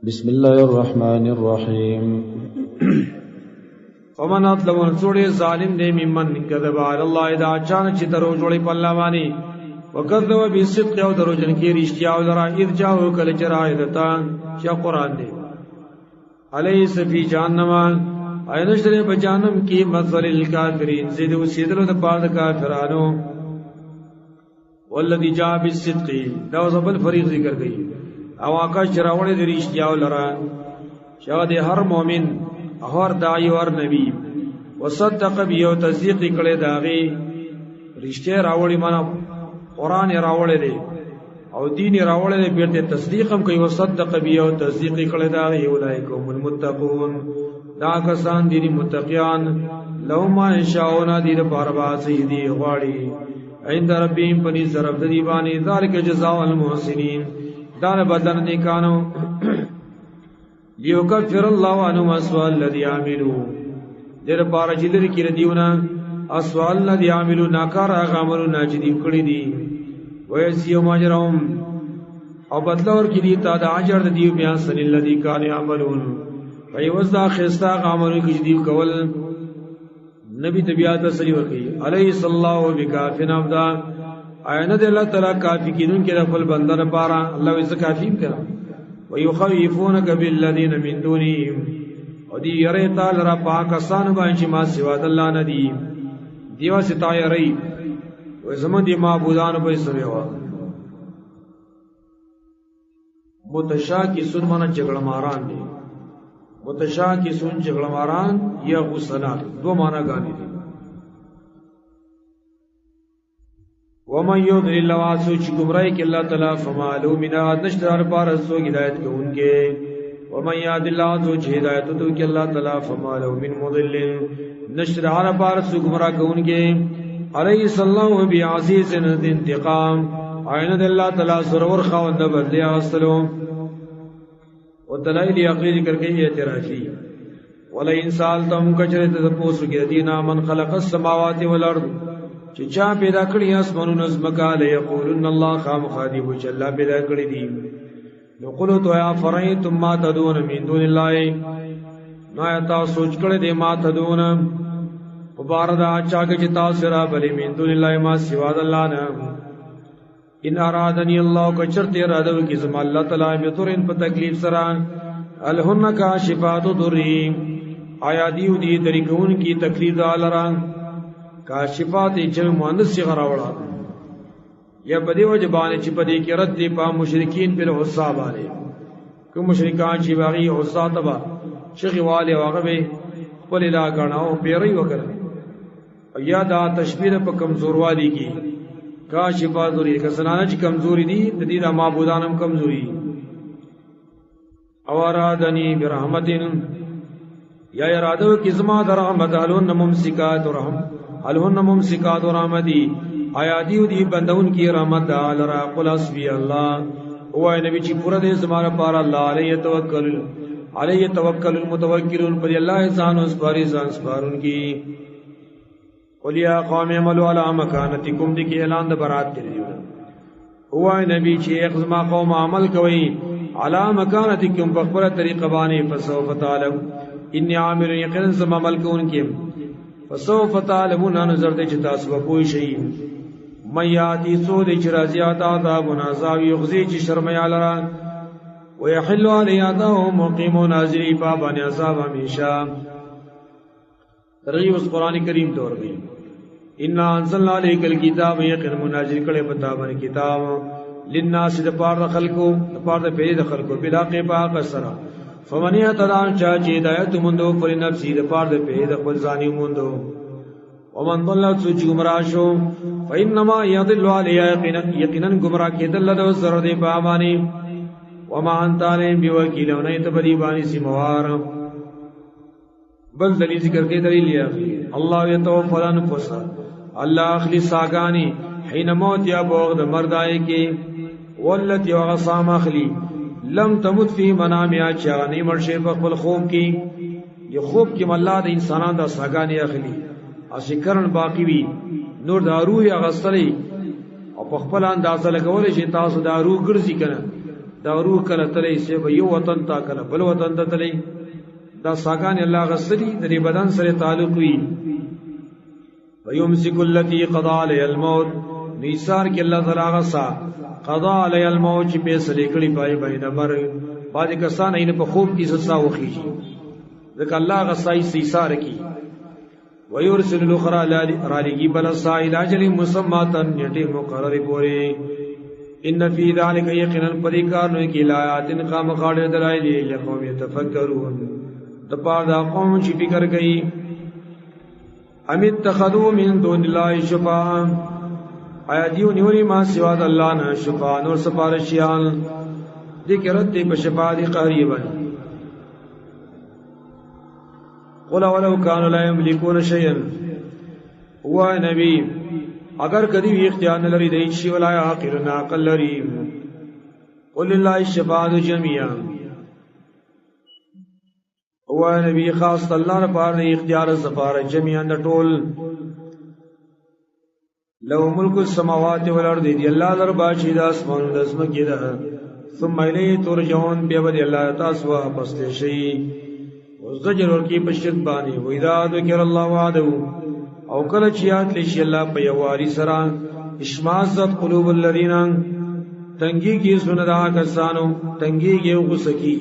بسم الله الرحمن الرحيم ومن اظلم سوڑے ظالم دے ممن کذب علی الله دا چان چې درو جوړي په الله باندې وکذب بالصدق او درو جن کې رښتیا او درا ارجاو کله چرای دتا چې قران دی الیس فی جهنم اینشتره په جهنم کې مثل الکافرین زید وسیدلو د پاره کافرانو والذی جاء بالصدق دا زبل فریق ذکر کړي او آکاش چراوڑے دی رشتیاو لرا شاہ دی ہر مومن ہر دائی اور نبی وصدق بیو تصدیق کڑے داغی رشتے راوڑی مانا قرآن راوڑے دے او دین راوڑے دے بیرتے تصدیقم کئی وصدق بیو تصدیق کڑے داغی اولائکم المتقون دا کسان دینی متقیان لو ما انشاؤنا دین پاربا سیدی غاڑی عند ربیم پنی ضرب دیبانی ذالک جزاء المحسنین دار بدن نیکانو لیوکفر اللہ عنہم اسوأ الذی عملوا دیر پارا چیدر کی ردیونا اسوأ الذی عملوا ناکار آغا عملو ناچدیو کڑی دی ویسیو ماجرهم او بدلور کی دیتا دا عجر دیو بیانسن الذی کان عملون ویوز دا خیستا آغا عملو کجدیو کول نبی طبیعت سری وقی علیہ صلی اللہ بکافن عبدا آینا دے اللہ تعالیٰ کافی کینون کے رفل بندر پارا اللہ ویسا کافیم کرا ویخویفونک باللذین من دونیم و دی یریتا لرا پاکستان بانچی ما سواد اللہ ندی دیوا ستا یری ویزمان دی معبودان پای سویوا متشا کی سن مانا جگڑ ماران دی متشا کی سن جگڑ ماران یا غسنات دو مانا گانی دی ومن یضلل اللہ واسوچ گمراہی کے اللہ تعالی فما له من هاد نشتر پار سو ہدایت کو ان کے ومن یهد اللہ سوچ ہدایت تو کہ اللہ تعالی فما له من مضل نشتر پار سو گمراہ کو ان کے علیہ السلام بعزیز انتقام عین اللہ تعالی سرور خوند بدل السلام ودلائل عقلی ذکر کے اعتراضی ولا انسان تم کچرت تپوس کے دینا من خلق السماوات والارض چا پیدا کړی اسمانونو زمکا له یقولن الله خام خادیب چې الله پیدا کړی دي نو قولو تو یا فرایتم ما تدون من دون الله نو یا تاسو سوچ کړی دی ما تدون مباردا چاګه چې تاسو را بلی من دون الله ما سوا د الله نه ان ارادنی الله کو چرته اراده کی زم الله تعالی به تورن په تکلیف سره الہن کا شفاء ذری آیا دیو دی طریقون کی تکلیف دالران کاشفات چل مؤنث صیغه راوړه یا بدی وجبان چې بدی کې رد دی په مشرکین پر حساب باندې کوم مشرکان چې باغی حساب تبا شیخ والے واغه به خپل لا غناو پیری وکړه یا دا تشبیه په کمزور والی کې کاشفات ذری کسانه چې کمزوري دي د دې د معبودانم کمزوري او ارادنی برحمتین یا اراده کی زما در رحمت الون ممسکات رحم الہن ممسکات رحمتی آیا دیو دی بندون کی رحمت آلرا قل حسبی اللہ او اے نبی چی پورا دے زمارا پارا اللہ علیہ توکل المتوکلون پر اللہ احسان و اسپاری زان اسپارون کی قل یا قوم عملو علا مکانتکم دی کی اعلان دا برات کر دیو او اے نبی چی ایک زما قوم عمل کوئی علا مکانتکم بخبر طریق بانی فسوف تعلم انی عامل یقین زما عمل کون کیم فسوف تعلمون نظر دے چتا سو کوئی شی میاتی سو دے چرازیات عذاب عذاب یغزی چ شرمیا لرا ويحل علی عذاب مقیم ناظری پابان عذاب ہمیشہ ترغیب اس قرآن کریم دور گئی ان انزلنا الیک الکتاب یقین مناظر کڑے پتا بن کتاب للناس دپار خلقو دپار پیدا خلقو بلا قبا قصرا فمن یتدان چاچی ہدایت مندو فر نفسی دپار دے پہ دخل زانی مندو ومن ضلت سوچ گمراہ شو فانما یضل علی یقینا گمراہ کی دل دو سر دے پامانی وما انت علیہم بوکیل ونیت بدی بانی سموار بل دلیل ذکر کے دلیل یا اللہ یتوفى الانفس اللہ اخلی ساگانی حین موت یا بغد مردائے کے والتی وغصام اخلی لم تمت فی منامیا چاغنی مرشے بخبل خوب کی یہ خوب کی ملا د انسانان دا ساگانی اخلی اسی کرن باقی بھی نور دارو یا غسلی او بخبل اندازه لګول شي تاسو دارو ګرځي کنه دا روح کله تلې سی به یو وطن تا کله بل وطن ته تلې دا ساګان الله غسلی د دې بدن سره تعلق وي ويمسك التي قضى عليها الموت نيسار کې الله تعالی غسا قضا عليها الموت چې په سړي کړي پای باندې مر باندې کسان یې په خوب کې سسا وخیږي ځکه الله غسای سیسار کی ويرسل الاخرى رالگی بل سائل اجل مسماتن نیټه مقرره پوری ان فی ذلک یقینا پریکارنو کی لایات قام خاڑے دلائل لقوم یتفکرون دپار دا قوم چې فکر کوي ام اتخذوا من دون الله شفاعا آیا دیو نیولی ما سوا د الله نه شفاعا نور سپارشیان ذکرت دی په شفاعت قریبا قل ولو كانوا لا يملكون شيئا هو نبی اگر کدی وی اختیار نه لري د شی ولا عاقل نه عقل لري قل لله الشفاعه جميعا هو نبی خاص الله لپاره اختیار سفاره جميعا د ټول لو ملک السماوات والارض دی الله در باشي د اسمان د اسمکې ده ثم الیه ترجعون بیا ودی الله تاسو واپس شي وزجر ورکی پشت باندې و اذا ذکر الله وعده او کله چې یاد لشي الله په یواري سره اشمازت قلوب الذين تنگی کی سندا کسانو تنگی کی غسکی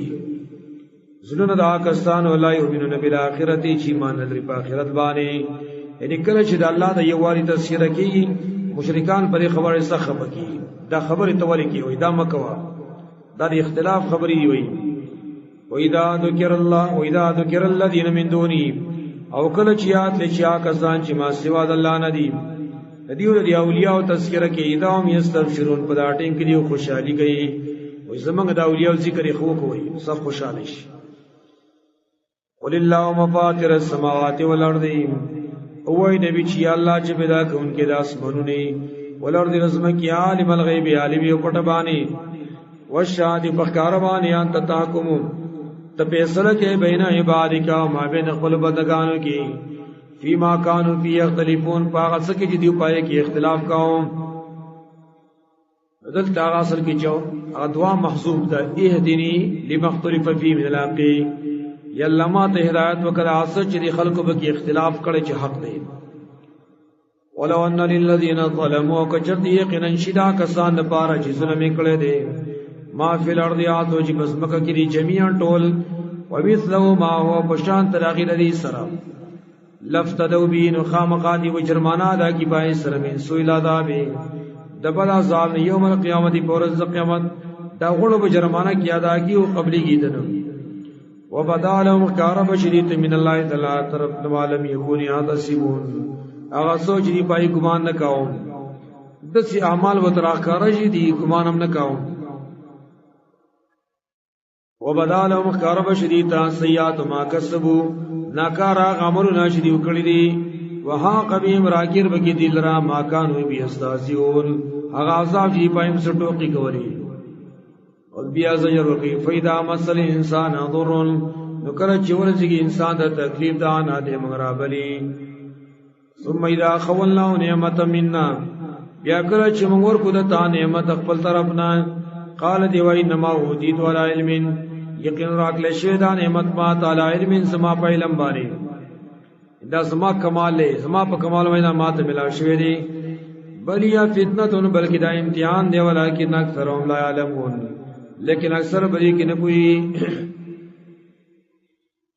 زلون دا کسانو لا یؤمنون بالآخرت چې ایمان لري په آخرت باندې یعنی کله چې د الله د یواري تذکرہ کوي مشرکان پر خبره سخه بکی دا خبره تولی کی وای دا مکوا دا د اختلاف خبري وای وإذا ذكر الله وإذا ذكر الذين من دونه او کله چې یاد لشي کسان چې ما سوا د الله نه دي دیو د اولیاء او تذکرہ کې ادم یستبشرون په دا ټیم کې دیو خوشحالي کوي وای زمونږ د اولیاء ذکر خو کوي سب خوشاله شي قل الله مفاتر السماوات والارض او نبی چې الله چې پیدا کوونکی د اسمانونو ولارض رزمکی عالم الغیب عالم یو پټ باندې والشهادة فخار باندې انت تحکم ته فیصله کې بین عبادک او ما بین خپل بندگانو کې فيما كانوا فيه يختلفون پاغه څه کې دی پای کې اختلاف کاوه دلته هغه اصل کې جو ادوا محذوب ده اهدنی لمختلف فيه من الحق یلا ما ته هدایت وکړه اصل چې خلکو به کې اختلاف کړي چې حق دی ولو ان للذین ظلموا کجر یقینا شدا کسان لپاره چې ظلم کړي دي ما فی الارض یاتو چې بسمکه کې جميعا ټول ومثله ما هو بشان تراغی لدی سره لفتدو بین خامقادی و جرمانا دا کی بائی سره من سوی لادابی دبل عذاب یوم القیامت پورز قیامت دا غلو بجرمانا کی ادا کی و قبلی کی دنم و بدالهم کارب شدید من اللہ تعالی طرف نوالم یکونی آتا سیبون اغا سوچ دی بائی گمان نکاؤ دسی اعمال و تراکارشی دی گمانم نکاؤ وبدالهم کارب شدید سیئات ما کسبو ناکارا غامرنا شدیو کړی دی وها قبیم راکیر بکی دل را ما کانو بی استاسیون هغه عذاب چې پایم سټوکی کوي او بیا زجر ورکی فیدا مسل انسان ضر نو کله چې ورځي انسان د تکلیف دا نه دی مغرا بلی ثم اذا خولنا نعمت منا بیا کله چې موږ ورکو د تا نعمت خپل طرف نه قال دی وای نما ودیت ولا علم یقین راکل شوی دا نعمت ما تعالی علم زما په علم باندې دا زما کمال له زما په کمال وینا ما ته ملا شوی دی بل یا فتنه بلکې دا امتحان دی ولکن اکثرهم لا علمون لیکن اکثر بری کې نه پوي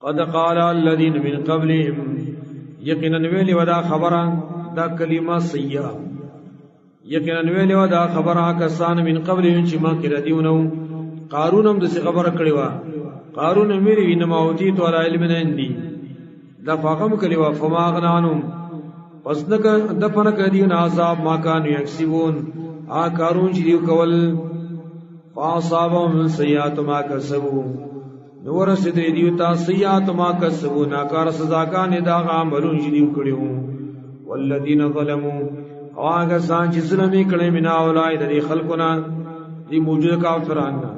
قد قال الذين من قبلهم یقینا ویلی ودا خبره دا کلمه سیئه یقینا ویلی ودا خبره کسان من قبلهم چې ما کې ردیونو قارون هم دسی خبره کړی و قارون مې وینم او دي تو علم نه اندي دا فقم کړی و فما غنانم پسنک دفن کړي نه عذاب ما کان یکسبون آ قارون چې یو کول فاصابهم سیئات ما کسبوا نور سید دیو تا سیئات ما کسبوا ناکار سزاګان دا عملون چې دیو کړیو والذین ظلموا هغه سان چې ظلم کړي مینا اولای د خلقنا دی موجوده کافرانه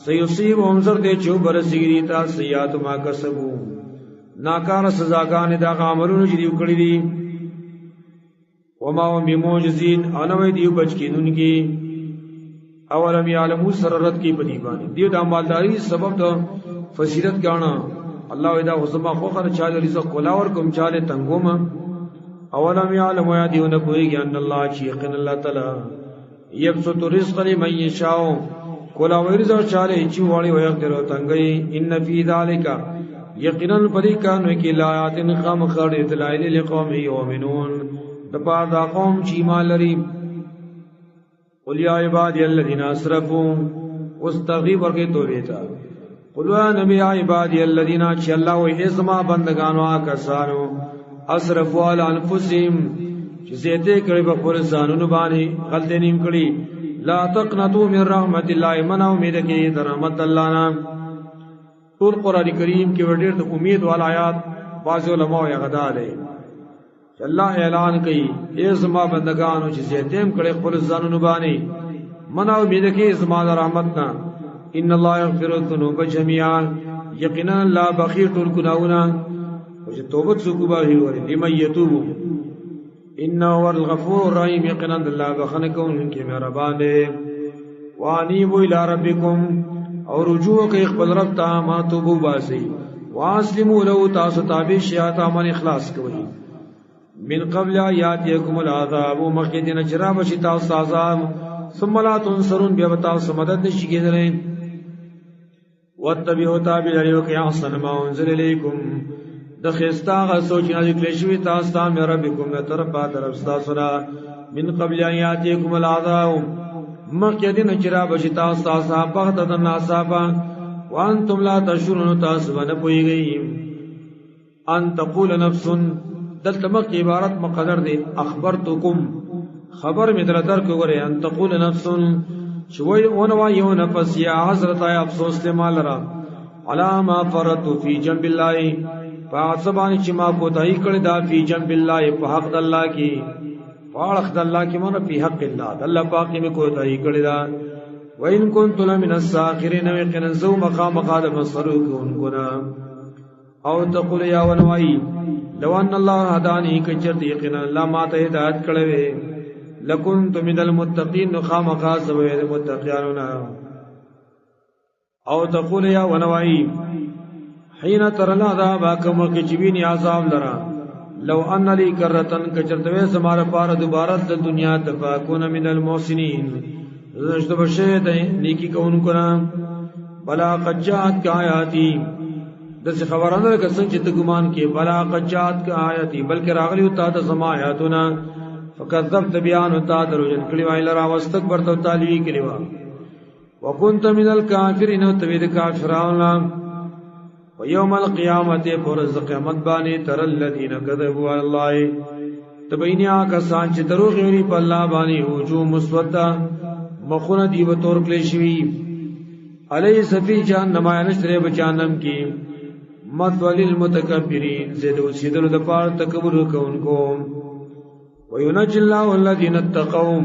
سيصيب همزر دے چو برسیگری تا سیات ما کسبو ناکار سزاگان دا غامرون جدیو کڑی دی وما هم بموجزین آنوی دیو بچکینون کی اولم یعلمو سررت کی بدی باندې دیو د مالداری سبب د فضیلت غاڼه الله اذا حسما خو خر چاله رزق کولاور کوم چاله تنګوم اولم یعلم یا دیو نه کوي ان الله یقین الله تعالی یبسط رزق لمن یشاء کولاور رزق چاله چې واړي وي غره تنګي ان فی ذلک یقینا فریقان کی لایات خام خړ دلائل لقوم یؤمنون د پاره دا قوم چې ایمان لري قل یا عبادی الذین اسرفوا واستغفر ورکه توبه تا قل یا نبی عبادی الذین چې الله وې ازما بندگانو کسانو اسرفوا علی انفسهم چې زیته کړي په خپل ځانونو باندې غلطی نیم کړي لا تقنطوا من رحمت الله من امید کې د رحمت الله نه ټول قران کریم کې ورډیر د امید وال آیات باز علماء یې غدا لري الله اعلان کوي ای زما بندگانو چې زیاتیم کړي خپل ځانونو باندې منو امید کې زما د رحمت نه ان الله یغفر الذنوب جميعا یقینا الله بخیر ټول ګناونه او چې توبه څوک به وي لمن یتوب انه هو الغفور الرحیم یقینا الله بخنه کوونکی مهربان دی وانیبوا الی ربکم او رجوع کوي خپل رب ته ما توبه باسي واسلموا له تاسو تابع شیات امن اخلاص کوي من قبل یاتیکم العذاب مخکدین جراب شتا استاذام ثم لا تنصرون بیا تاسو مدد نشي کېدلې واتبعوا تابع لريك احسن ما انزل اليكم د خستا غ سوچ نه کړی شوی تاسو ته مې ربکم نه طرف تاسو را من قبل یاتیکم العذاب مخکدین جراب شتا استاذام بغت د ناصابا وانتم لا تشعرون تاسو نه پويږئ ان تقول نفس دلته مخ عبارت مقدر دی اخبرتکم خبر می در در کوي ان تقول نفس شوي ونوا یو نفس یا حضرت افسوس له مال را علامه فرت فی جنب الله فاصبان چې ما کو دای کړه دا فی جنب الله په حق الله کی فالخ د الله کی مونږ په حق الله الله پاک می کو دای کړه دا وین کنت من الساخرین وقنا زو مقام قال مسرون کنا او تقول یا ونوای لو ان الله هداني کچر یقینا الله ما ته هدایت کړو لکنت من المتقین خامخا سوی المتقینون او تقول یا ونوای حين تر العذاب کما کجبین عذاب لرا لو ان لی کرتن کچرتوی سمار پار دوباره د دنیا تفاکون من المحسنین زشت بشه د نیکی کوونکو بلا قد جاءت آیاتی دغه خبرانه کسن چې ګمان کې بلا قجات کا آیاتی بلکې راغلی او تا د سما آیاتونه فکذبت بیان او تا دروژن کړي وایل را واستکبرت او تعالی کړي وا وکنت من الکافرین او توید کافرون ويوم القیامت فرز قیامت باندې تر الذین کذبوا علی الله تبینیا کسان چې دروغ ویلي په الله باندې وجو مسودا مخونه دی و تور کلی شوی علی سفی جهنم نشره بچانم کی مثل المتکبرین زید وسیدلو د پاره تکبر کوونکو وینجی الله الذین اتقوا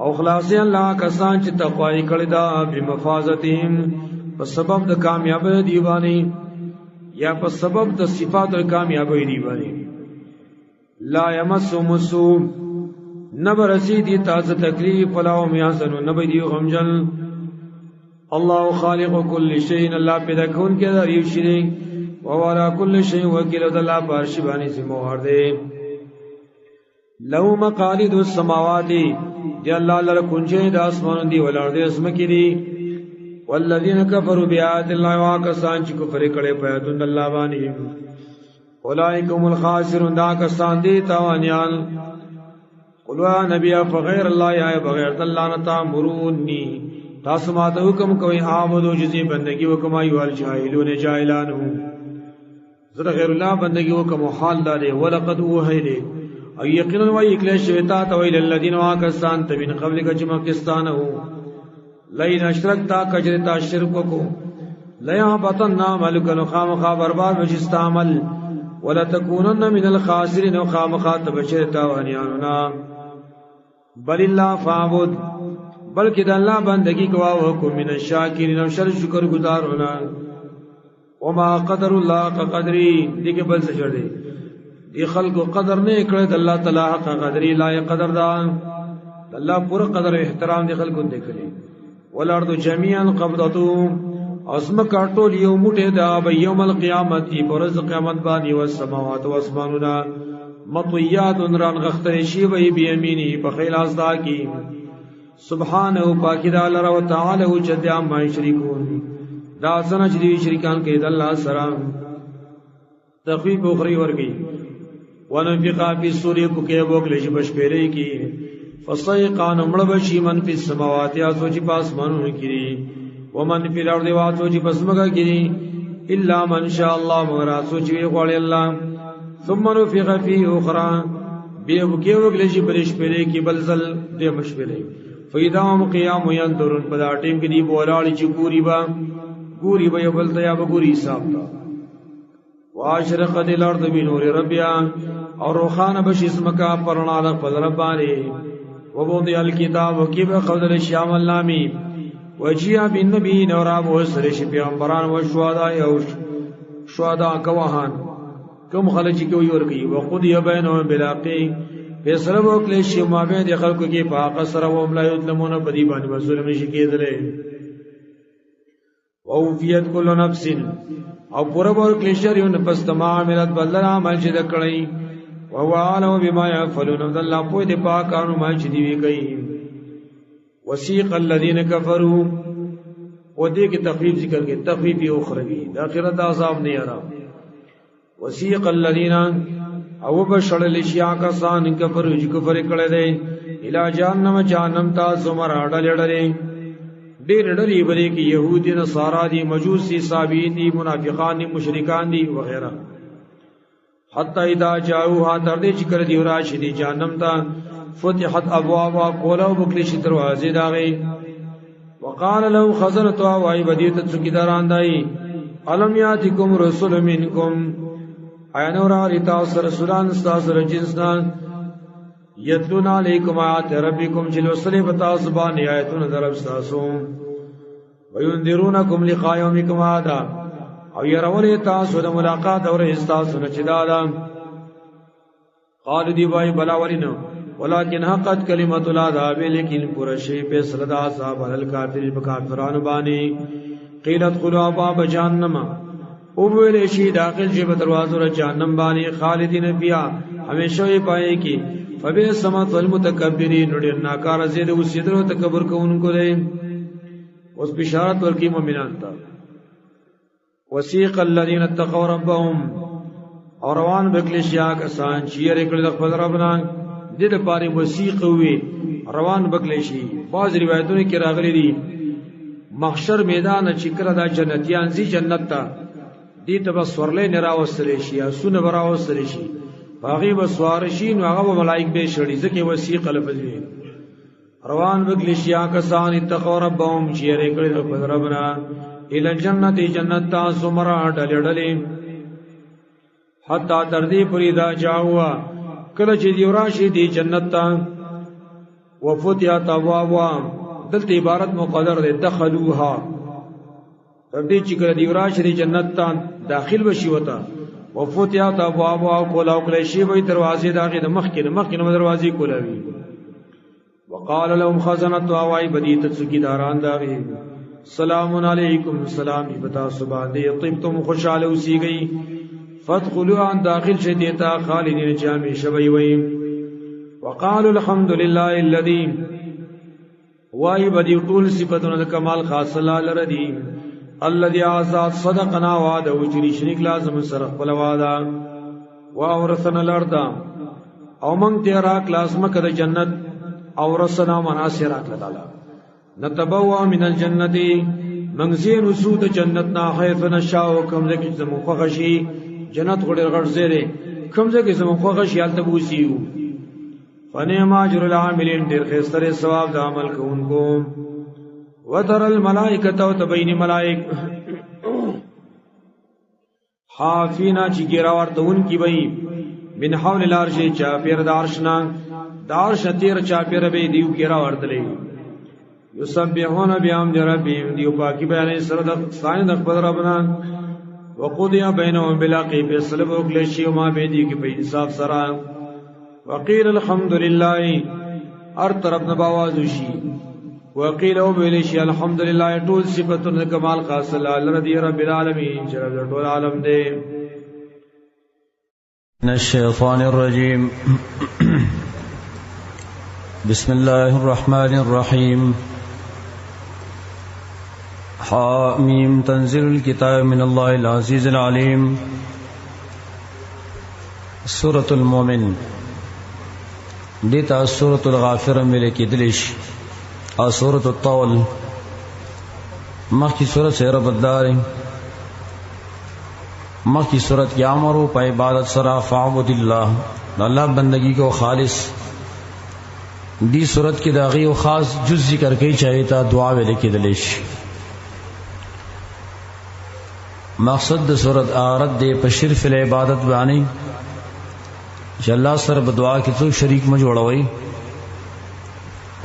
او خلاص الله کسان چې تقوا کړی دا بمفازتهم په سبب د کامیابی دی باندې یا په سبب د صفات د کامیابی دی باندې لا یمسهم السوء نبر رسیدی تاسو تکلیف ولا هم یحزنون نبی دی غمجن الله خالق كل شيء الله پیدا کون کې دا یو شی او على كل شيء وكيل الله پارش باندې سموار دی لو مقاليد السماوات دی الله لره کنجه د اسمان دی ولر دی اسم کې دی والذین کفروا بآیات الله واکسان چې کفر کړي په آیاتون الله باندې اولئکم الخاسرون دا کسان دي تاوانیان قلوا نبی فغیر الله یا بغیر الله نه تامرونی تاسو ما ته حکم کوي عابدو جزي بندگی وکم ایو الجاهلون جاهلانو زړه غیر الله بندگی وکم حال دار ولقد وحیل او یقینا وای کله شویتا تویل الذین واکسان تبین قبل کجما کستانو لئن اشرکتا کجرتا شرک کو لیا بطن ملک خامخا برباد وجست عمل ولا تکونن من الخاسرین خامخا تبشرتا وانیانا بل الله فعبد بلکې د الله بندگی کوا او کو من الشاکرین او شکر گزار ہونا وما قدر الله قدری دغه بل څه جوړ دی دی خلق قدر نه کړی د الله تعالی حق قدری لا قدر دا الله پورا قدر احترام دی خلکو دې کړی والارض جميعا قبضته اسمکا ټول یو موټه دا به یوم القیامت پرز قیامت باندې والسماوات واسماننا مطویات ران غختر شی وی بیمینی په خلاص دا کی سبحانه پاکی دا الله تعالی او جدا ما شریکون دا سن چې شریکان کې د الله سره تخفیف اخری ورګي ونفقا فی السور پکې وګل شي بشپېلې کی فصیقان مړ بشي من فی السماوات یا سوچ پاس مانو کی ومن فی الارض واتو چې پسمګه کړي الا من شاء الله مگر سوچ وی غوړي الله ثم نفخ فيه اخرى بیا وکي وګل شي برش پرې کې بلزل دې مشورې فیدام قیام ينظرون په دا ټیم کې دی بولاړي چې ګوري به یو بل ته یا ګوري حساب تا واشرقت الارض بنور ربها اور روخانه بش اسمکا پرنا د خپل ربانه وبوضع الكتاب وكيف قدر الشام اللامي وجيا بالنبي نوراب وسرش پیغمبران و شهدا او شهدا گواهان کوم خلک چې کوي ورګي وقضي بينهم بالحق فیصله وکړي چې ما به د خلکو کې پاک سره و ملای ظلمونه بدی باندې مسلم نشي کېدلې او فیت کل نفس او پورا ورکړي شریو نفس تمام عملت بدل عمل چې دکړي او علم بما يفعلون الله په دې پاکانو ما چې دی کوي وسیق الذين كفروا ودې کې تخفیف ذکر کې تخفیف اخروی د اخرت عذاب نه یاره وسیق الذين او بشړ لشیا کسان کفر چې کفر کړي دي الی جهنم تا زمر اډلړلې ډېر ډېرې بری کې يهودي نصارا دي مجوسي صابین دي منافقان دي مشرکان دي وغيرها حتی اذا جاءوها تر دې چې کړ دی راشدي جهنم تا فتحت ابواب قولو بکلیش دروازې داغي وقال له خزنتها وای بدیت څوکیداران دای علم یاتکم رسول منکم ایانو را ریتا رسولان استاسر جنسنا یتلون علیکم آیات ربکم جلو صلی بتا زبان آیتون در استاسو وینذرونکم لقاء یومکم هذا او يرولی تاسو د ملاقات اور استاسو نچدالا قال دی وای بلا ورینو ولكن حقت کلمت العذاب لیکن پورا شی په سردا صاحب الکافر بکافران باندې قیل ادخلوا باب جهنم او ویل شي داخل شي په دروازو ر جهنم باندې خالدین فیها همیشه یې پای کی فبئس مثوى المتکبرین ډیر ناکار زید او سیدرو تکبر کوونکو دی اوس بشارت ورکی مؤمنان ته وسیق الذين اتقوا ربهم اور روان بکلیشیا کسان چې یې کړل خپل ربنا د دې لپاره وسیق وي روان بکلی شي بعض روایتونو کې راغلي دي محشر میدان چې کړه دا جنتیان زی جنت ته دې ته بس ورلې نه راوستل شي یا سونه راوستل شي باغی بسوار شي نو هغه ملائک به شړي ځکه وسیق لفظ وي روان بکلی شي کسان اتقوا ربهم چې یې کړل خپل ربنا الى جنت جنت تا سمرا ډلې حتا تر دې پوری دا جاوا کله چې دی راشي دی جنت ته وفتحت ابوابها دلته عبارت مقدر ده دخلوها تر دې چې کله دی راشي دی جنت ته داخل بشي وتا وفتحت ابوابها کولاو کله شی وي دروازې داغه د مخکې دروازې کولاوي وقال لهم خزنتها وای بدیت څوکیداران داغه سلام علیکم سلام بتا صبح دې طيبتم خوشاله اوسېږئ فادخلوا ان داخل شدیتا خالدین جامع شوی وی وقالوا الحمد لله الذي وای بدی طول صفاتنا د کمال خاص الله لردی الذي عزت صدقنا وعده وجری شریک لازم سره خپل وعده واورثنا الارض او من تیرا کلاس مکه د جنت اورثنا مناصر اکلا نتبوا من الجنه منزل وسود جنتنا حيث نشاء وكم ذکر زمو فغشی جنت غړ غړ زیره کوم ځکه زمو خوغه شیال ته بوسیو فنعم اجر العاملین ډیر خستره ثواب د عمل کوونکو وتر الملائکه او تبین ملائک حافینا چې ګیرا ورتون کی وای من حول الارش چا پیر دارشنا دارش تیر چا پیر به دیو ګیرا ورتلې یسبحون بیام ربهم دیو پاکی بیان سره د ثاني د خپل ربنا وقضي بينهم بالحق فيصلوا وكلشي وما بيدي کې په انصاف سره وقيل الحمد لله ار طرف نه باواز شي وقیل او ویلشی الحمدللہ ټول صفاتونه کمال خاص الله رضی رب العالمین چې رب ټول عالم دی. من الشیطان الرجیم بسم الله الرحمن الرحیم حامیم تنزيل الكتاب من الله العزيز العليم. سورة المؤمن دیتا سورة الغافر ملکی دلش اور سورة الطول مخ کی سورت سے رب الدار مخ کی سورت کی عمرو پا عبادت سرا فعبد اللہ اللہ بندگی کو خالص دی سورت کی داغی و خاص جز ذکر کی چاہیے تا دعا ملکی دلش. مقصد سورت آرد دے پشرف العبادت بانی چې الله سره بدعا کې څو شریک م جوړوي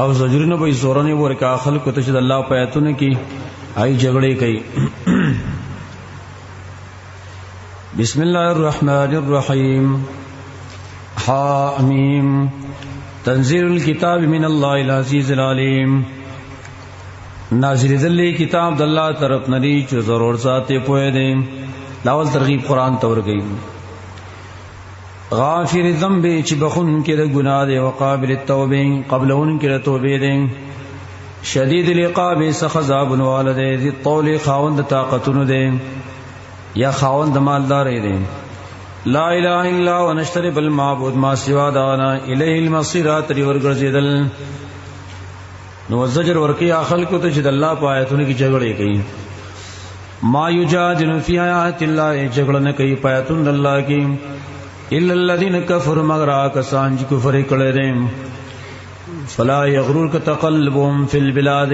او زجرونه به زورونه ورکا خلق ته چې الله په آیاتونه کې آی جګړې کوي. بسم الله الرحمن الرحیم حامیم تنزيل الكتاب من الله العزيز العليم. نازل ذلی کتاب د الله طرف ندی چې ضرور ساتي پوهه دي. لاول ترغیب قران تور گئی. غافر الذنب چې بخون کې د ګناه دی او قابل التوبه قبلون کې د توبې دی. شدید العقاب سخذاب والده ذی الطول خاوند طاقتونو دی یا خاوند مالدار دی. لا اله الا هو نشترب المعبود ما سوا دانا الیه المصیر تری ورګرځیدل. نو زجر ورکی خلق ته چې د الله په آیاتونو کې جګړې کوي. ما یجادل فی آیات الله جګړه نه کوي په آیاتونو الله کې الا الذين كفروا مگر کسان چې کفر کړي دي. فلا یغررک تقلبهم فی البلاد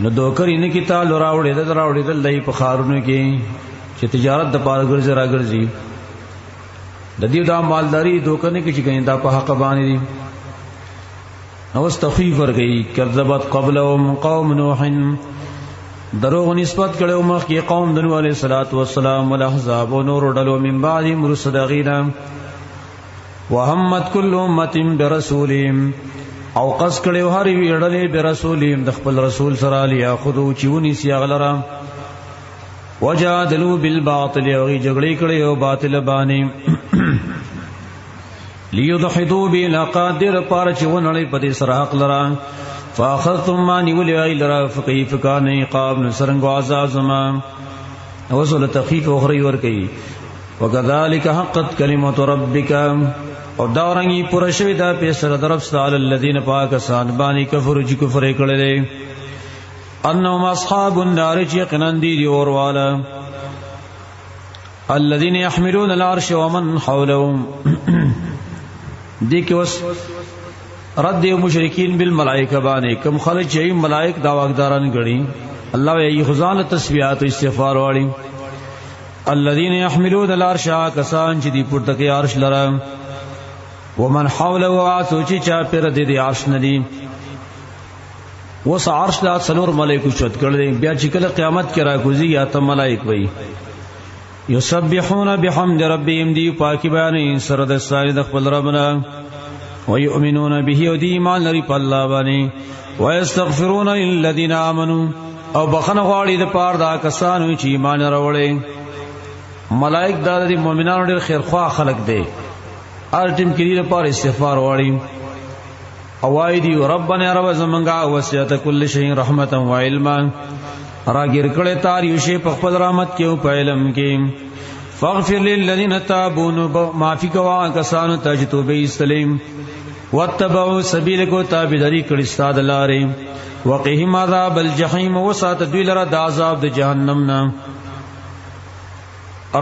نو دوکرین کی تعال راوړې د لای په خارونو کې چې تجارت د پاره ګرځي راګرځي د دې د مالداری دوکنه کې چې ګیندا په حق باندې دي. نو استخفیف ورګي کذبت قبلهم قوم نوح دروغ نسبت کړو مخکې قوم د نوح علیه السلام والاحزاب و نور ډلو من بعد مرسدغینا وهمت كل امه برسولهم او قص کړو هر ویړلې برسولهم د خپل رسول سره لیا خذو چونی سیغلرا وجادلوا بالباطل او جګړې کړو باطل باندې لیضحدوا بالقادر پار چونړې پدې سره حق لرا فاخذتم ما نیولی ایلرا فکیف کان عقاب نسرنگ عذاب زما وصل تخفیف اخری ورکی وکذالک حقت کلمت ربک او داورنگی پورا شوی دا پیسر درفست علی الذین پاکستان بانی کفر جی کفر کړل انهم اصحاب النار یقینن دی اور والا الذين يحملون العرش ومن حولهم دی کې وس رد مشرکین بالملائکه باندې کوم خلک چې ملائک دا واغداران غړي الله یې خزانه تسبیحات او استغفار واړي. الذين يحملون العرش کسان چې دی پورته کې عرش لره ومن حوله سوچي چا پر دې عرش ندي وس عرش لا څلور ملائکه شت کړي بیا چې کله قیامت کې راکوزي یا ته ملائک وي يسبحون بحمد ربهم دی پاکي بیان سره د ساري د خپل ربنا ويؤمنون به ودي ایمان لري په الله باندې ويستغفرون للذين امنوا او بخنه غواړي د پاره دا کسانو چې ایمان راوړي. ملائک د مؤمنانو ډېر خیرخوا خلق دي هر ټیم کې لپاره استغفار غواړي او وايي دي ربنا رب زمنګا وسعت كل شيء رحمتا وعلما راګر کړه تار یو شی په خپل رحمت کې او په علم کې. فاغفر للذين تابوا معافي کوا کسانو ته چې توبه استلم واتبعوا سبيلك تابعداري کړي استاد لارې وقهم عذاب الجحيم وسات دوی لره د عذاب د جهنم نه.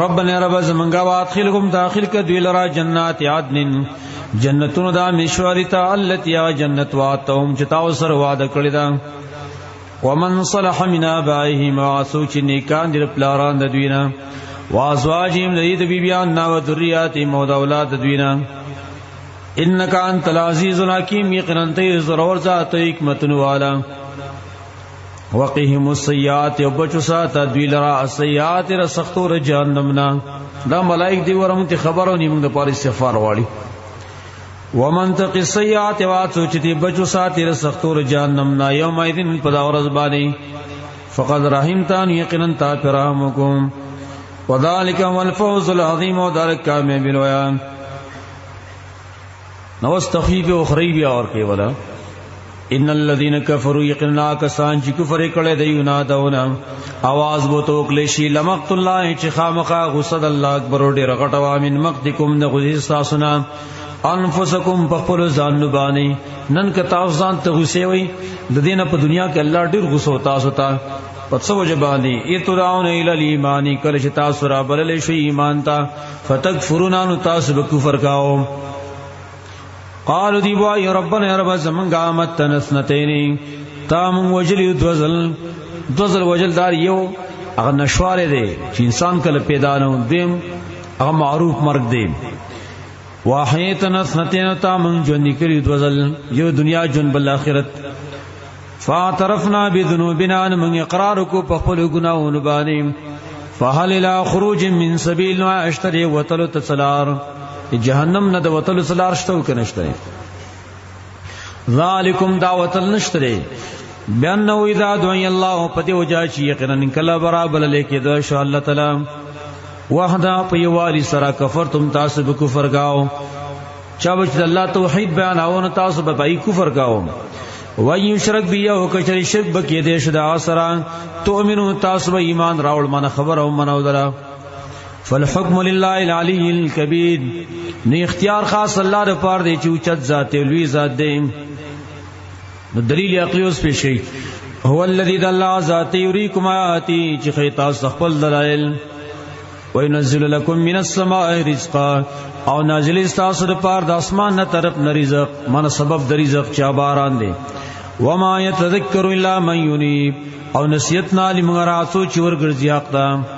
ربنا رب زمنګا وادخلهم داخل ک دوی لره جنات عدن جنتون دا مشوارتا التي جنت واتهم چتاو سر وعده کړی دا. ومن صلح من آبائهم واسوچ نیکان در پلاران د دوی نه وازواجهم لید بیبیان نا و ذریاتهم و اولاد د دوی نه. انک انت العزیز الحکیم یقینا ته ضرور ذات حکمت والا. وقهم السیئات وبچو سات دوی لرا السیئات رسختو ر جهنم نا. دا ملائک دی ورم ته خبرو نیمه د پاره استغفار واړي ومن تق السیئات واتو چتی بچو ساتیر سختور جہنم نا یوم ایدن پدا ورز بانی فقد رحمتان یقینا تا پرامکم وذالک والفوز العظیم ودارک کامیابی لویان نوست تخفیف اخری بھی اور کے ولا ان الذين كفروا يقنا کسان چې کفر کړي دی ینادون आवाज بو تو کلیشی لمقت الله چې خامخا غصد الله اکبر ډیر غټوا من مقتکم نه غزي تاسونا انفسکم بخپل ځان نبانی نن ک تاسو ځان ته غصه وي د دینه په دنیا کې الله ډیر غصو تاسو ته پڅو وجبانی اتدعون الى الايمان کله چې تاسو را بلل شي ایمان ته فتکفرون ان تاسو به کفر کاو قالوا دی وای ربنا یا رب زمنګا متن سنتین تام وجل دوزل وجل دار یو هغه نشواله دی چې انسان کله پیدا نه دیم هغه معروف مرګ دی واحیتن سنتین تام جون نکری دوزل یو دنیا جون بل اخرت فاعترفنا بذنوبنا من اقرار کو په خپل ګناہوں باندې فهل الى خروج من سبيل واشتري وتل تسلار جهنم نه د وتل سلار شتو کنهشته ذالکم دعوت النشتری بیان نو اذا دعی الله پتی وجا چی یقینا کلا برابر لیکي دو شاء الله تعالی وحده پیواری سرا کفرتم تاسو به کفر گاو چا بچ الله توحید بیان او تاسو به پای کفر گاو وای شرک بیا او کچری شرک بکی دیش دا سرا تؤمنو تاسو به ایمان راول من خبر او منو درا فالحكم لله العلي الكبير نو اختیار خاص الله د پاره دی چې اوچت ذات لوی ذات دی نو دلیل عقلی اوس پیشي هو الذي دل ذات يريكم آياتي چې خیتا خپل دلائل وينزل لكم من السماء رزقا او نازل استاسو د پاره د اسمان نه طرف نه رزق من سبب د رزق چا باران دی وما يتذكر الا من ينيب او نسیتنا لمغراتو چې ورګرځي اقدام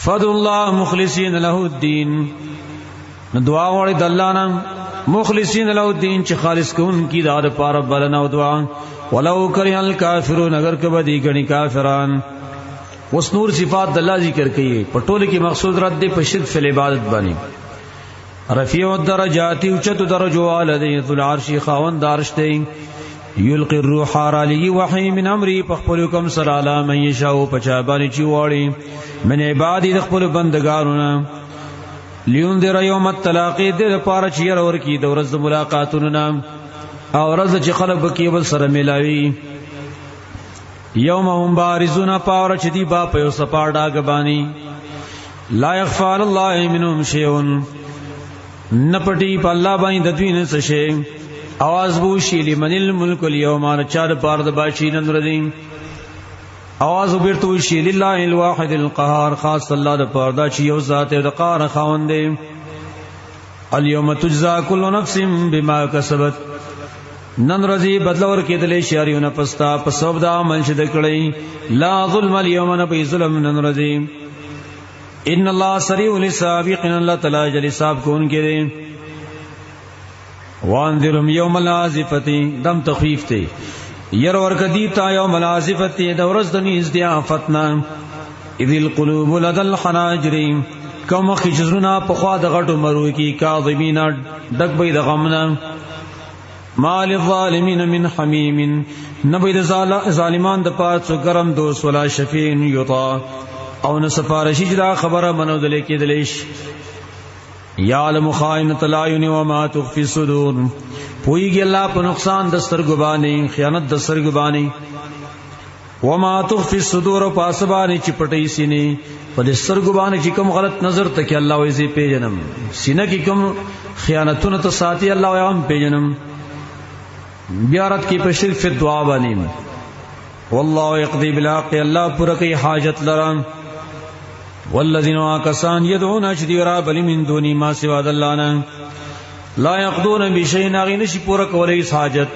فضل الله مخلصین له الدین نو دعا وړي د الله نام مخلصین له الدین چې خالص کون کی دار پار بلنه او دعا ولو کرہ الکافرون اگر کبدی غنی کافران وس نور صفات د الله ذکر کړي پټول کې مقصود رد دی په شرک فل عبادت باندې رفیع الدرجات اوچت درجو والذی ذو العرش خاوند عرش دی یلقی الروح علی وحی من امری پخپل کوم سره علی من یشاء پچا باندې چی واړي من عبادی خپل بندگانونه لیونذر یوم التلاقی د پاره چیر اور کی د ورځ ملاقاتونه او ورځ چې خلق بکی بل سره ملاوی یوم هم بارزون پاور چې دی با په سپاړه غبانی لا یخفى علی الله منهم شیء نپټی په الله باندې د دوی نه څه شی आवाज بو شی لمن الملک اليوم ان چار پار د باشی نن ردین आवाज وبرتو شی لله الواحد القهار خاص الله د پردا چی یو ذات د قهر خوند اليوم تجزا كل نفس بما كسبت نن رضی بدلور کېدلې شاریونه پستا په سبب د عمل شد کړي لا ظلم اليوم نبي ظلم نن رضی ان الله سریع الحساب ان الله تعالی جل حساب کون کې وانذرهم یوم العازفه دم تخفیف ته ير ورکدی تا یوم العازفه د ورځ د نيز دی افتنا اذ القلوب لدى الحناجر کوم خجرنا په خوا د غټو مرو کی کاظمین دک بيد غمنا مال الظالمین من حمیم نبی د ظالمان د پاتو ګرم دوس ولا شفین یطا او نه سفارشی دا خبره منو دلې کې دلیش یعلم خائنۃ العیون وما تخفی الصدور پویږي الله په نقصان د سترګو باندې خیانت د سترګو باندې وما تخفی الصدور پاسبانی چې پټی سینې په د سترګو باندې چې کوم غلط نظر ته کې الله وایي پیژنم سینې کې کوم خیانتونه ته ساتي الله وایي هم پیژنم بیارت کی په شرک په دعا باندې والله یقضی بالحق الله پر کوي حاجت لرم والذین واکسان يدعون اشرا بل من دون ما سوا الله لا يقضون بشيء غنش پورا کولای حاجت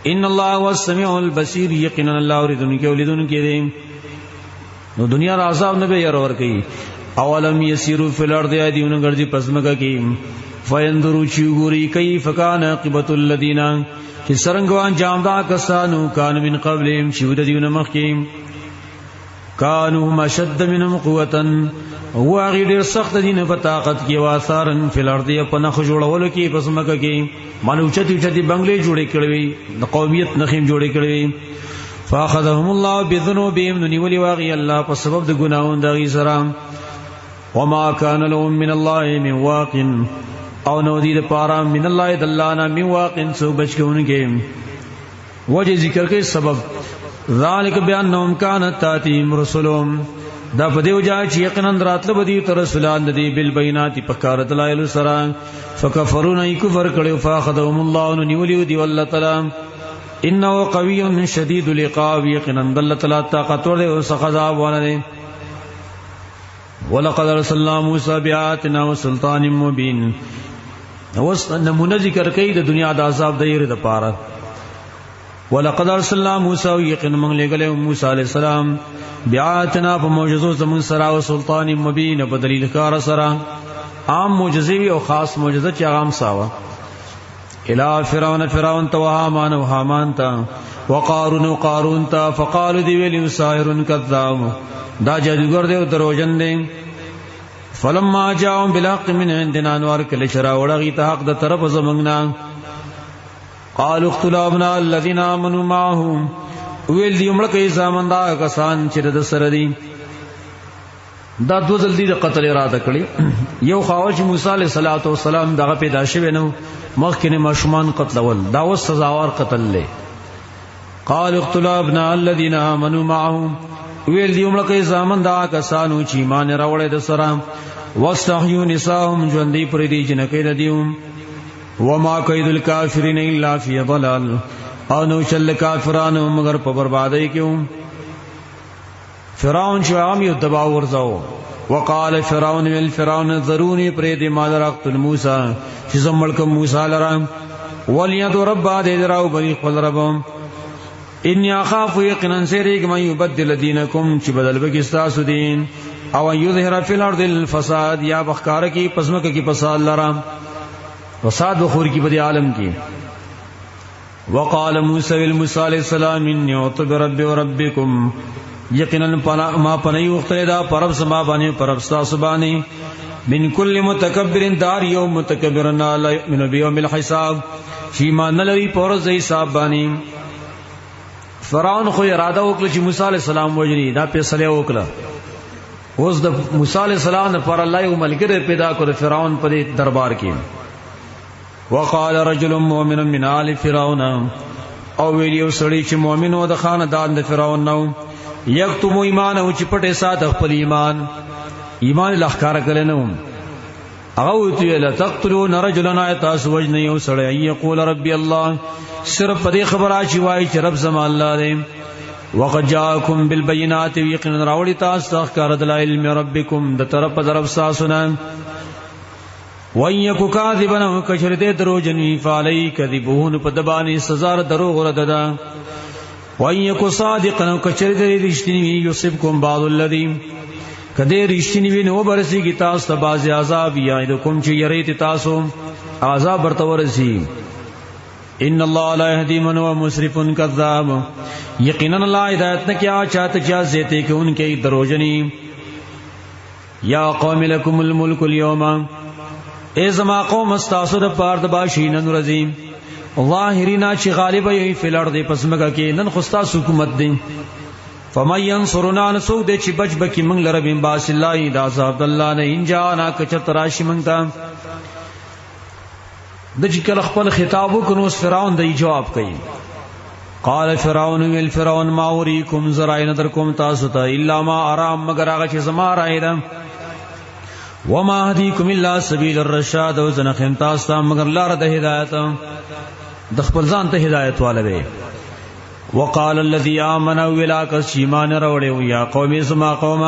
ان الله هو السميع البصير یقینا الله اوریدون کې اولیدون کې دي نو دنیا راځو نه به ير ور کوي اولم يسيروا في الارض يدون ګرځي پسمګه کې فينظروا چوغوري كيف كان عاقبه الذين چې سرنګوان جامدا کسانو کان من قبلهم شهود دیونه مخکې کانوا مشد منهم قوتا واغی ډیر سخت دین په طاقت کې واثارن فی الارض په نخ جوړولو کې پس مکه کې مانو چتی بنگلې جوړې کړې د قومیت نخیم جوړې کړې فاخذهم الله بذنوبهم نیولی واغی الله په سبب د ګناہوں دغی سره وما كان لهم من الله من واق او نو دې لپاره من الله دلانا من واق سو بچونکې وجه ذکر کې سبب ذالک بانهم كانت تاتيهم رسلهم دا په دیو جا چې یقینا راتله بدی تر رسولان دي بالبينات پکار دلایل سره فکفرون ای کفر کړي فاخذهم الله نیولی دی والله تعالی انه قوي شدید العقاب یقینا الله تعالی طاقت ور او سخذاب ولنه ولقد ارسلنا موسى بآياتنا وسلطان مبين اوس نمونه ذکر کوي د دنیا د عذاب د یری د پاره ولقد ارسلنا موسى یقینا موږ لګلې موسی عليه السلام بآياتنا په معجزو زمون سره او سلطان مبين په دلیل کار سره عام معجزې او خاص معجزه چې عام ساوه الى فرعون تو هامان تا وقارون تا فقالوا دی ویل ساحر کذاب دا جادوگر دی او دروژن دی فلما جاءهم بالحق من عندنا انوار کله شرا وړغی ته حق د طرف زمنګنا قالوا اقتلوا ابناء الذين امنوا معهم ویل دی مړ کې زامندا کسان چې د سره دي دا دو جلدی د قتل اراده کړی یو خواج موسی علیہ الصلوۃ والسلام دغه پیدا شوی نو مخکې مشمان قتلول دا و سزاوار قتل له قال اقتلوا ابناء الذين امنوا معهم ویل دی مړ کې زامندا کسانو چې ایمان راوړل د سره واستحيوا نساءهم ژوندۍ پر دي جنکې ردیوم وما كيد الكافرين الا في ضلال او نو چل کافرانو مگر په بربادۍ کې فرعون شوام یو دبا ورزاو وقال فرعون والفرعون ذروني پرید مال رقتل موسی چې زملک موسی لرام ولید رب دې راو بری خپل ربم ان يخاف يقنا سيرك من يبدل دينكم چې بدل به استاسو دین او يظهر في الارض الفساد یا بخکار کی پسمک کی فساد لرام فساد بخور کی بدی عالم کی وقال موسی والموسی علیہ السلام اني اعتذ بربي وربكم یقینا ما پنی وختره دا پرب سما باندې پرب تاسو باندې من کل متکبر دار یوم متکبرنا لا یؤمن بیوم الحساب شی ما نلوی پرز حساب باندې فرعون خو اراده وکړه چې موسی علی السلام وجنی دا فیصله وکړه اوس د موسی علی السلام پر الله یو ملګری پیدا کړ فرعون په دربار کې وقال رجل مؤمن من آل فرعون او ویلیو سړی چې مؤمن و د خاندان د فرعون نو یکتم ایمان او چې پټه سات خپل ایمان لخکار کړي نو هغه ته لا تقتلون رجلا تاسو وجن یو سړی یقول ربي الله صرف دې خبره چې وایي چې رب زما الله دې وقد جاءكم بالبينات يقين راولي تاسو تخکار دلائل من ربكم د طرف تاسو نه وَيَكُ كَاذِبًا وَكَشْرِدَ دَرُوجًا فَعَلَيْهِ كَذِبُهُ پدبانی سزا دروغ رددا وَيَكُ صَادِقًا وَكَشْرِدَ رِشْتِنِي يُصِبْكُمْ بَعْضُ الَّذِي کدی رښتینی ویني و برسي کی تاسو ته باز عذاب یا د کوم چې یریت تاسو عذاب ورته ورسي ان الله لا يهدي من هو مسرف كذاب یقینا الله ہدایت نہ کیا چاہتے کیا زیتے کہ ان کے دروجنی یا قوم لكم الملك اليوم اے زما قوم استاسو د پاره د باشینن رزیم ظاهرینا چې غالب وي په لړ د پسمګه کې نن خستا حکومت دي فمن ينصرنا نسوک دې چې بچ بکی منګ لره بیم باس الله د عذاب الله نه انجانا کچت راشي منګ ته د چې کله خپل خطاب وکړو فرعون د جواب کوي قال فرعون والفرعون ما اوريكم زرائن دركم تاسو ته الا ما ارام مگر هغه چې زما رايدا وما هديكم الا سبيل الرشاد وزنخم تاسو مگر لار د هدایت د خپل ځان ته هدایت والے وقال الذي آمن ولاك شيمان روړو یا قوم اسما قوم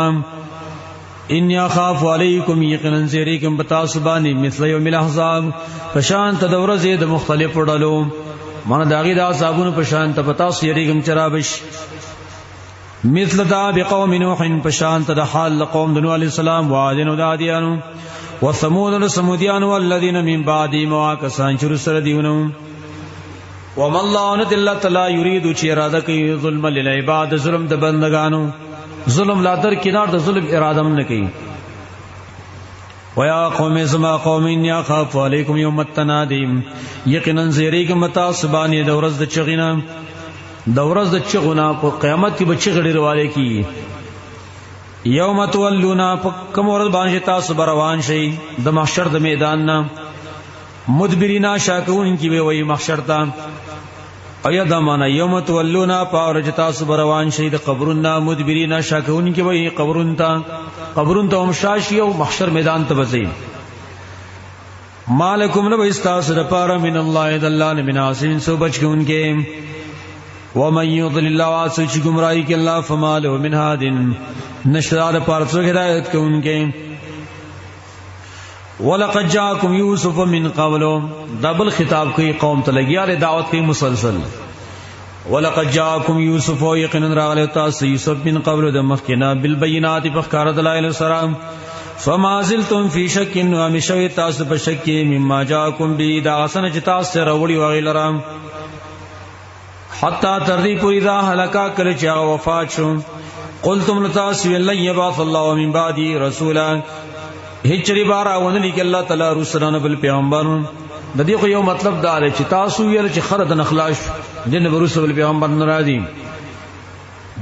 ان يخاف عليكم يقينا سيريكم بتاسباني مثل يوم الاحزاب فشان تدور زید مختلف ډلو من داغي دا صابون پشان ته پتا سيريكم چرابش مثل دا بقوم نوح پشان ته حال قوم نوح عليه السلام وعاد وداديان وثمود وثموديان والذين من بعدهم وكسان شر سرديونو وما الله نت الله تعالی یرید چې اراده کوي ظلم للعباد ظلم د بندگانو ظلم لا در کنار د ظلم اراده نه کوي. ویا قوم زما قوم ان اخاف علیکم یوم التنادی یقینا زیریک متا سبانی د ورځ د چغینا د ورځ د چغنا په قیامت کې بچی غړي رواله کی. یوم تولونا کوم ورځ باندې تاسو روان شئ د محشر د میدان نه مدبرینا شاکون کی وی محشر ته. ایا دا معنا یوم تولونا پاورج تاسو روان شئ د قبرنا مدبرینا شاکون کی وی قبرون ته هم شاشی او محشر میدان ته وځي. مالکم نو استاس رپار من الله دلان من عاصم سو بچون کې ومن يضلل الله واسچ گمراهی کې الله فما له من هاد نشرار پارڅو ہدایت کوونکې. ولقد جاءكم يوسف من قبل دبل خطاب کوي قوم ته لګیا دعوت کوي مسلسل. ولقد جاءكم يوسف يقينا راغله تاسو يوسف من قبل د مخکنا بالبينات فخار دلائل السلام فما زلتم في شك ومشوي تاسو په شک مما جاءكم به دا اسنه چې تاسو راوړي وغیلرام حتا تردی پوری دا هلاکا کړ چې وفات شو. قلتم لتاسو لن يبعث الله من بعدي رسولا هچری بارا ونلی کې الله تعالی رسولانه بل پیغمبر. د دې خو یو مطلب دا دی چې تاسو ویل چې خرد نخلاص جن رسول بل پیغمبر ناراضي.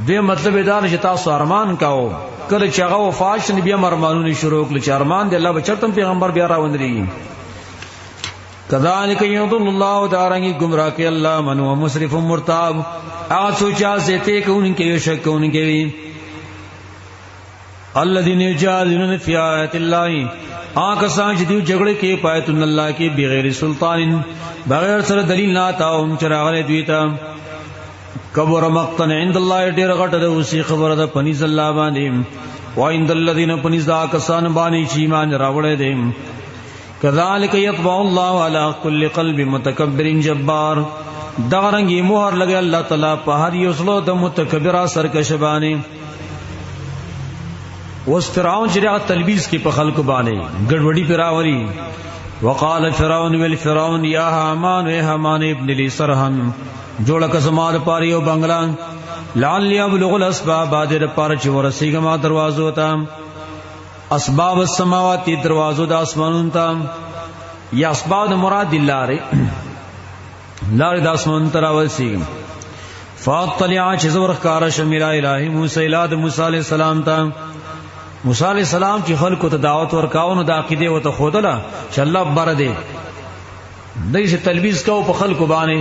دې مطلب دا دی چې تاسو ارمان کاو کله چې هغه وفات شنه بیا ارمانونه شروع کړل چې ارمان دی الله بچرتم پیغمبر بیا راوندري. کذالک یضل الله دارنګي گمراه کې الله من و مسرف مرتاب هغه سوچا زته کوونکې شک کوونکې الذين يجادلون في آيات الله آکسان چې دیو جګړه کې پایتون الله کې بغیر سلطان بغیر سره دلیل نه تاوم چراغله دوی ته کبر مقتن عند الله ډیر غټه د اوسې خبره ده پنځ الله باندې وایند الذين پنځ دا کسان باندې چې ایمان راوړل دي. كذلك يطبع الله على كل قلب متكبر جبار دغرنګي مہر لګي الله تعالی په هر یو سلو د متکبر سرکش باندې. وس فرعون چې تلبیس کې په خلق باندې ګډوډي پیراوري. وقال فرعون والفرعون يا هامان و هامان ابن لي سرحا جوړ کسمال پاري او بنگلا لعل يبلغ الاسباب بادر پار چې ورسیګما دروازو ته اسباب السماوات دروازو د اسمانونو ته یا اسباب مراد لاره لاره د اسمانونو ته راوسیګم. فاطلع چې زور کار شمیل الهی موسی الاد موسی علیہ السلام ته. موسی علیہ السلام چې خلکو ته دعوت ورکاونه د عقیده او ته خودله چې الله بر دې دایې تلبیس کو په خلکو باندې.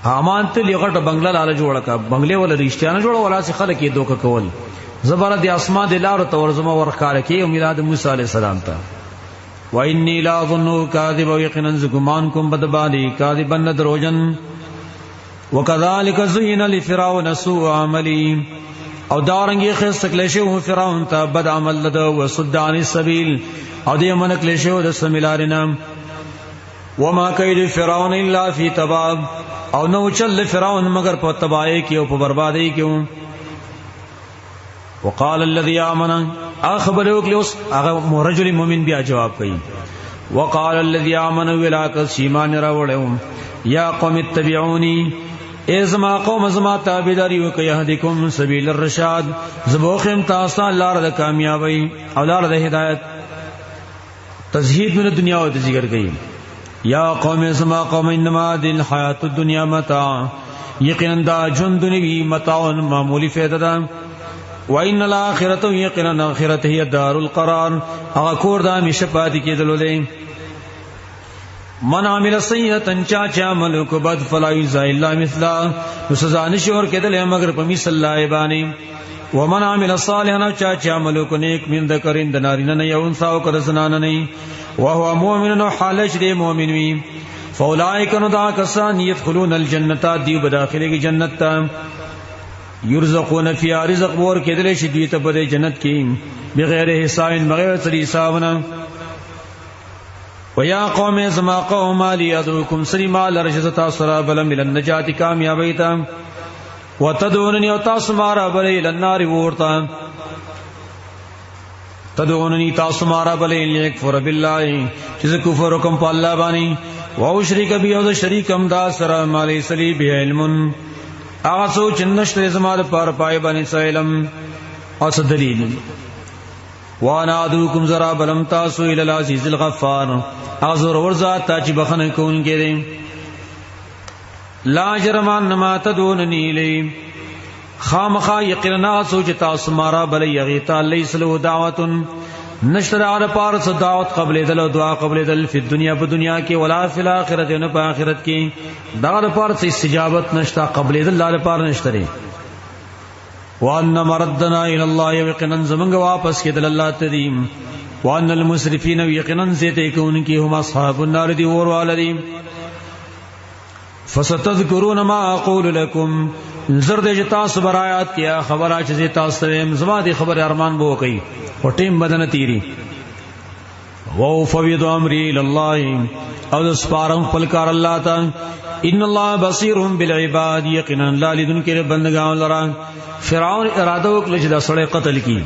حامان ته لغټ بنگلا لاله جوړه کا بنگلې ول رښتیا نه جوړه ولا چې خلک یې دوکه کول زبر د اسماء د لار تورزمه ورخاره کې میلاد موسی علیہ السلام ته. و انی لا ظن کاذب یقینا زګمان کوم بدبانی کاذبن دروجن. وکذالک زین لفرعون سوء عملی او دارنګي خص کلیشه فرعون ته بد عمل لده وصد عن السبيل او دې من کلیشه د سمیلارنا. وما کید فرعون الا فی تباب او نو چل فرعون مگر په تباہی کې او په بربادی کې. وقال الذي آمن اخبروا کلوس هغه رجل مؤمن بیا جواب کوي. وقال الذي آمن ولاک ایمان راوړم یا قوم اتبعوني ازما قوم ازما تابعداري وکي يهديكم سبيل الرشاد زبوخم تاسو لار د کامیابی او لار د هدایت. تزهید من الدنیا او ذکر کوي. یا قوم ازما قوم انما دل حیات الدنیا متاع یقینا دا ژوند دنیوي متاع معمولی فائدہ ده. وان الاخرته یقینا اخرته هي دار القرار هغه کور د همیشه پاتې کېدل دی. من عمل سیئتا چا عمل کو بد فلا یجزا الا مثلا سزا نشور کېدل مگر په مثل الله باندې. ومن عمل صالحا چا عمل کو نیک من ذکرین د نارینه نه یو انثى او کده زنانه نه وهو مؤمن حالش دې مؤمن وي فاولئک ندا کسان يدخلون الجنه دی بداخله کی جنت ته. یرزقون فی رزق ور کېدل شي دې ته په جنت کې بغیر حساب بغیر سری حسابنا. ویا قوم زما قوم علی ادعوکم سریما لرشتا سرابل من النجات کامیابی تا وتدعوننی تاسو مارا بل الى النار ورتا. تدعوننی تاسو مارا بل لیکفر بالله چې کفر کوم په الله باندې او شریک به او شریکم دا سره مالی سلی به علم هغه سوچ نشته زما د پاره پای باندې علم او دلیل. وانا ادوکم زرا بلم تاسو ال العزیز الغفار ازور ورزا تا چې بخنه کون کړي. لا جرمان ما تدوننی لی خامخا یقینا سوچ تاسو مارا بل یغی تعالی سلو دعوت نشتر علی پار ص دعوت قبل دل دعا قبل دل فی دنیا په دنیا کې ولا فی الاخرت نه په اخرت کې دغه پار ص استجابت نشتا قبل دل لاله پار نشتره. وان مردنا الى الله یقینا زمنګ واپس کېدل الله تدیم. وان المسرفین یقینا زیته کوونکی هم اصحاب النار دی اور والدی. فستذكرون ما اقول لكم زرد تاسو برایات کیا خبره چې تاسو ته زما دي خبر ارمان بو کوي او ټیم بدن تیری. وو فوید امری الى الله او سپارم فلکار الله تعالی. ان الله بصیر بالعباد یقینا لا لذن کې بندگان لرا. فرعون اراده وکړه چې دا سړی قتل کی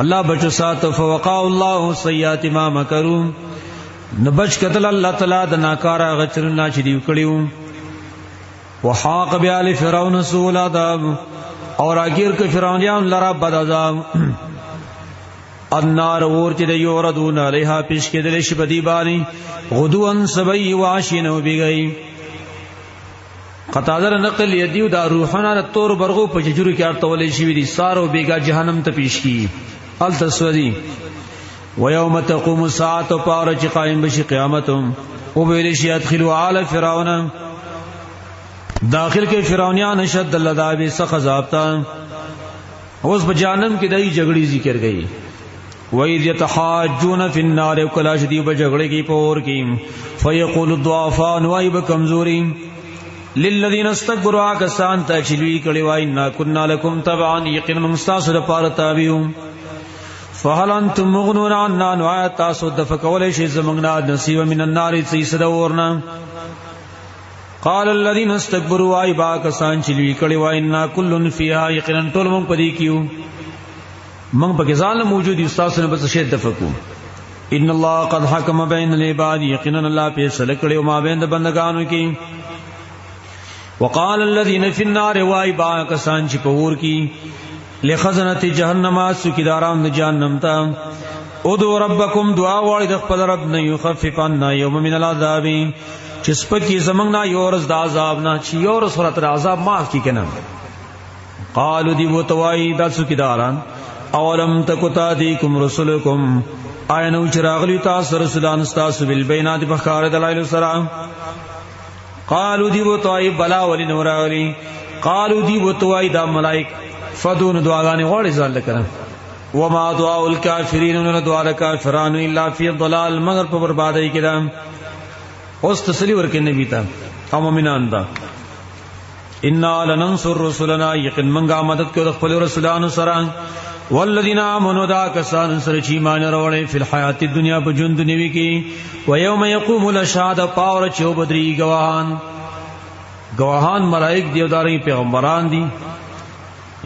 الله بچو سات فوقع الله سیئات ما مکروا نبچ قتل الله تعالی د ناکارا غچرنا چې دی کړیو. وحاق بیال فرعون سوء العذاب اور اگیر که فرعونیان لرا بد عذاب. النار اور چې د یوردون علیها پیش کېدل شي بدی باندې غدوان سبی واشین وبګی. قطادر نقل یدیو دا روحنا د تور برغو په ججرو کې ارتولې شي دي سارو بیگا جهنم ته پیش کی ال تسودی. ويوم تقوم الساعه پار چې قائم بشي قیامت او ویل شي ادخلوا آل فرعون داخل کې فرعونیان شد العذاب سخت عذاب تا. اوس په جهنم کې دای جګړې ذکر گئی. وَإِذْ يَتَحَاجُّونَ فِي النَّارِ وَكَلَا شَدِيدَ بجګړې کې پور کې فَيَقُولُ الضُّعَفَاءُ وَأَيْبَ كَمْزُورِي للذین استكبروا کسان ته چلوي کړي وای نا كنا لكم تبعا یقینا مستاسو د پاره تابعو. فهل انتم مغنون عنا نوایت تاسو د فکول شي زمنګنا نصیب من النار سیسد ورنا. قال الذين استكبروا اي با کسان چلوي کړي وای نا كل فيها یقینا ټول مون پدې کیو مونږ په ځان موجود یو تاسو نه بس شه د فکو. ان الله قد حكم بين العباد یقینا الله په سره کړي ما بین د بندگانو کې. وقال الذين في النار وای با کسان چې پور کی لخزنه جهنم سکیداران جهنم ته ادعوا ربکم دعا وړي د خپل رب نه يخفف عنا يوم من العذاب چې سپکی زمنګ نه یو ورځ د عذاب نه چې یو ورځ سره عذاب معاف کی کنه. قالوا دی وو توای د سکیداران اولم تکتا دیکم رسولکم آینو چراغلی تاسو رسولان تاسو بالبينات بخار دلائل السلام. قالوا دی وو توای بلا ولی نوراغلی. قالوا دی وو توای دا ملائک فدون دعاګانې غوړې ځل کړه. وما دعاء الكافرین ان دعاء الکافرون الا فی الضلال مگر په بربادی کې ده. اوس تسلی ورکې نبی ته او مومنان ته ان لننصر رسلنا یقین منګه مدد کوي خپل رسولانو سره. والذین آمنوا دا کسان سره چې ایمان وروړي فی الحیات الدنیا په ژوند دنیوي کې ويوم يقوم الاشهاد پاور چو بدری گواهان ملائک دیوداري پیغمبران دي.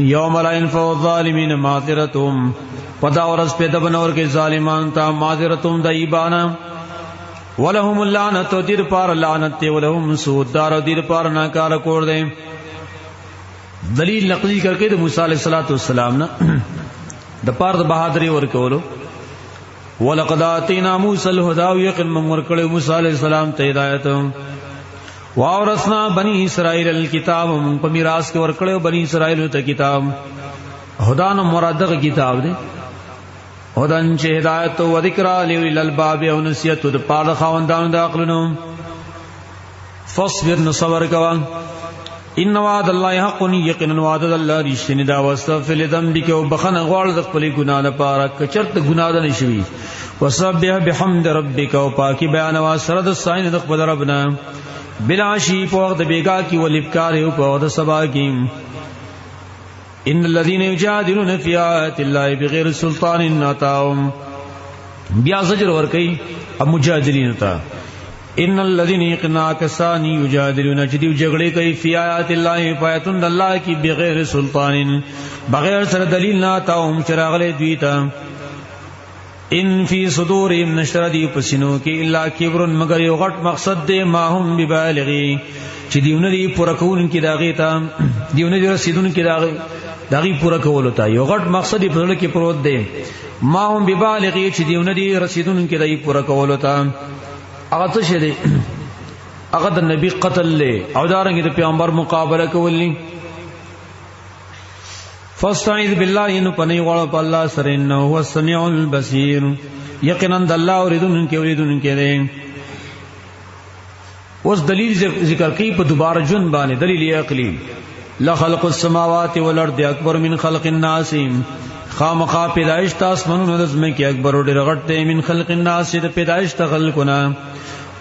یوم لا ينفع الظالمین معذرتهم پدا ورځ په دبنور کې ظالمان ته معذرتهم دایبانا. ولهم اللعنت دیر پار لعنت ولهم سوء الدار دیر پار ناکار کور دے. دلیل نقلی کرکے د موسی علیہ الصلوۃ والسلام نا د پار د بہادری ورکولو. ولقد اتینا موسی الهدى یقین من ورکړو موسی علیہ السلام ته ہدایت. واورثنا بنی اسرائیل الكتاب من په میراث کې ورکړو بنی اسرائیل ته کتاب. هدان مراد د کتاب دی هدن چې هدایت او ذکر لویل الباب او نصیحت د پاره خواندانو د عقلونو. فاصبر صبر کوا ان وعد الله حق یقینا وعد الله رښتینی دا واستغفر لذنبک او بخنه غوړ د خپل ګناه لپاره کچرت ګناه نه شي. وسبح بحمد ربک او پاکي بیان وا سره د ساين د خپل ربنا بلاشی په وخت بیگا کی ولبکار او په وخت سبا کی. ان الذين يجادلون في آيات الله بغير سلطان اتاهم بیا زجر ور کوي اب مجادلین تا. ان الذين يقنا كسان يجادلون جدي جګړې کوي في آيات الله فایتون الله کی بغیر سلطان بغیر سره دلیل نه اتاهم چراغله دوی تا. ان فی صدورهم نشر دی پسینو کې الا کبر مگر یو غټ مقصد دی ما هم ببالغی چې دیونه دی پوره کول کې داغه تا دیونه دی رسیدون کې داغه پوره کول تا یو غټ مقصد په لړ کې پروت دی ما هم ببالغی چې دیونه دی رسیدون کې دای پوره کول تا هغه څه شه دی هغه د نبی قتل له او دارنګ د پیغمبر مقابله کولی فاستعذ بالله ان پنی غړ په الله سره انه هو السميع البصير یقینا د الله اوریدون کې دی اوس دلیل ذکر کوي په دوباره جون باندې دلیل عقلی لخلق السماوات والارض اکبر من خلق الناس خامخا پیدائش تاسمنو نظم کې اکبر ډیر غټ دی من خلق الناس د پیدائش تخلقنا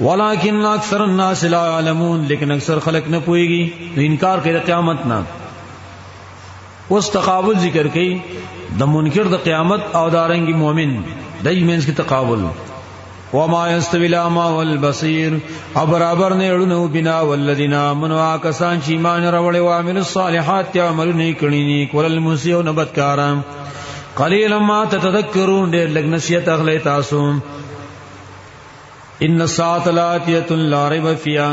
ولكن اکثر الناس لا يعلمون لیکن اکثر خلق نه پويږي انکار کوي د قیامت نه اوس تقابل ذکر کوي د منکر د قیامت او دارنګي مؤمن دای مینس کی تقابل وما يستوي الاعمى والبصير او برابر نه اړونو بنا والذین آمنوا کسان چې ایمان راوړي او عمل الصالحات عملونه کړي کول المسيء نبتکارم قليلا ما تتذكرون ډېر لږ نصیحت اغلی تاسو ان الساعه لاتیه لا ریب فیها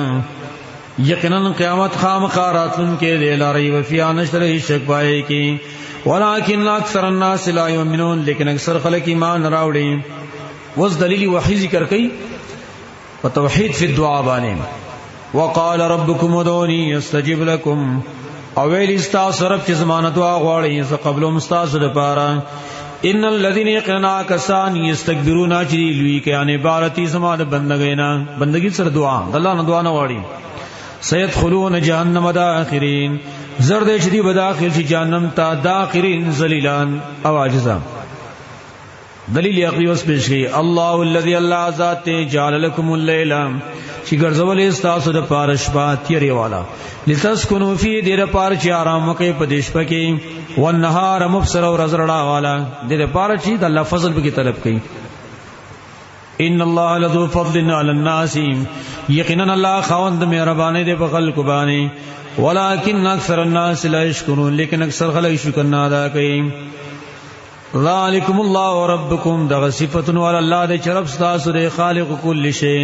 یقینا قیامت خامخاراتن کې دی لا ریب فیها نشر شک پای کې ولکن اکثر الناس لا یؤمنون لیکن اکثر خلک ایمان راوړي وز دلیل وحی ذکر کوي په توحید فی الدعاء باندې وقال ربکم ادعونی استجب لكم او ویل استاسو رب چې زمانه دعا غواړي ز قبل مستاسو لپاره ان الذين يقنا كسان يستكبرون اجري لوی کې ان عبارتي زمانه بندگی سره دعا الله نه دعا نه واړي سيدخلون جهنم داخرين زرد شدی بداخل شي جهنم تا داخرين ذلیلان او عاجزان دلیل عقلی اوس پیش کی الله الذي الله ذات جعل لكم الليل چې ګرځول استاسو د پارش با تیری والا لتسكنوا فی دیر پار چې آرام وکي په دیش پکې والنهار مبصر او رزرڑا والا دیر پار چې د الله فضل به طلب کوي ان الله لذو فضل علی الناس یقینا الله خوند مهربانی دی په خلق باندې ولکن اکثر الناس لا یشکرون لیکن اکثر خلک شکر نه ادا کوي ذالکم الله ربکم دغه صفاتن ول الله د چرپ تاسو د خالق کل شی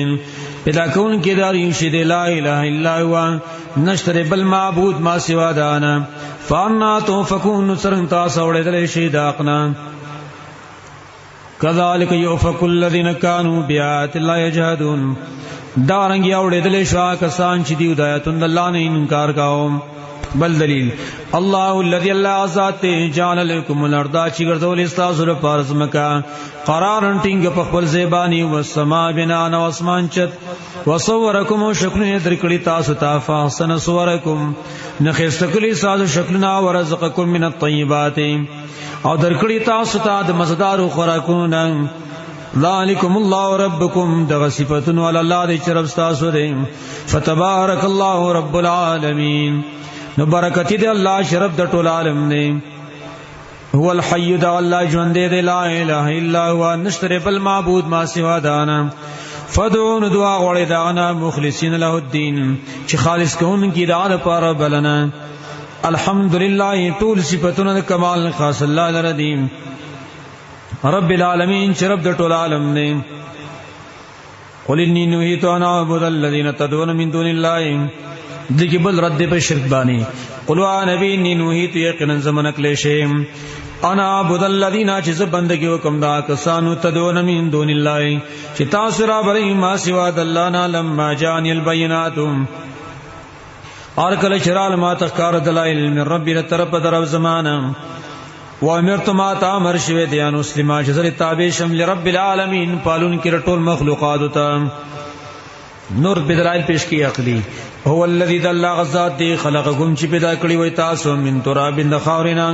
پیدا کون کې دار یشی د لا اله الا هو نشتر بل معبود ما سوا دانا فانا توفکون سرن تاسو وړل شي داقنا کذالک یوفک الذین کانوا بیات الله یجحدون دارنګ یوړل شو کسان چې دی ہدایتون الله نه انکار کاوه بل دلیل الله الذي الله ذات جعل لكم الارض چې ګرځول استاسو لپاره زمکا قرارن ټینګ په خپل زبانی او سما بنا او اسمان چت وصورکم شکل درکړی تاسو ته فاحسن صورکم نخستکلی تاسو شکلنا ورزقکم من الطيبات او درکړی تاسو ته د مزدار خوراکونه ذالکم الله ربکم دغه صفاتن ول الله دې چرپ تاسو دې فتبارک الله رب العالمین نو برکتی دے اللہ شرف د ټول عالم نے هو الحی دا اللہ ژوند دے لا الہ الا هو نشتر بل معبود ما سوا دانا فدعون دعا غوړی دانا مخلصین له الدین چې خالص کون کی دا لپاره بلنا الحمدللہ طول صفاتنا کمال خاص اللہ الرحیم رب العالمین چې رب د ټول عالم نے قل انی نهیت ان اعبد الذین تدعون من دون الله دغه بل رد په شرک باندې قلوا نبی نوحیت یقینا زمنک لشم انا عبد الذین چې بندگی وکم دا کسانو تدون من دون الله چې تاسو را بری ما سوا د الله نه لما جان البینات اور کله شرال ما تخکار دلائل من ربی طرف درو زمانه و امرت ما تامر شوی دیان مسلمان چې زری تابع شم لرب العالمین پالون کې ټول مخلوقات ته نور بدلائل پیش کی عقلی هو الذي دل غزاد دی خلقکم چې پیدا کړی وای تاسو من تراب د خاورنا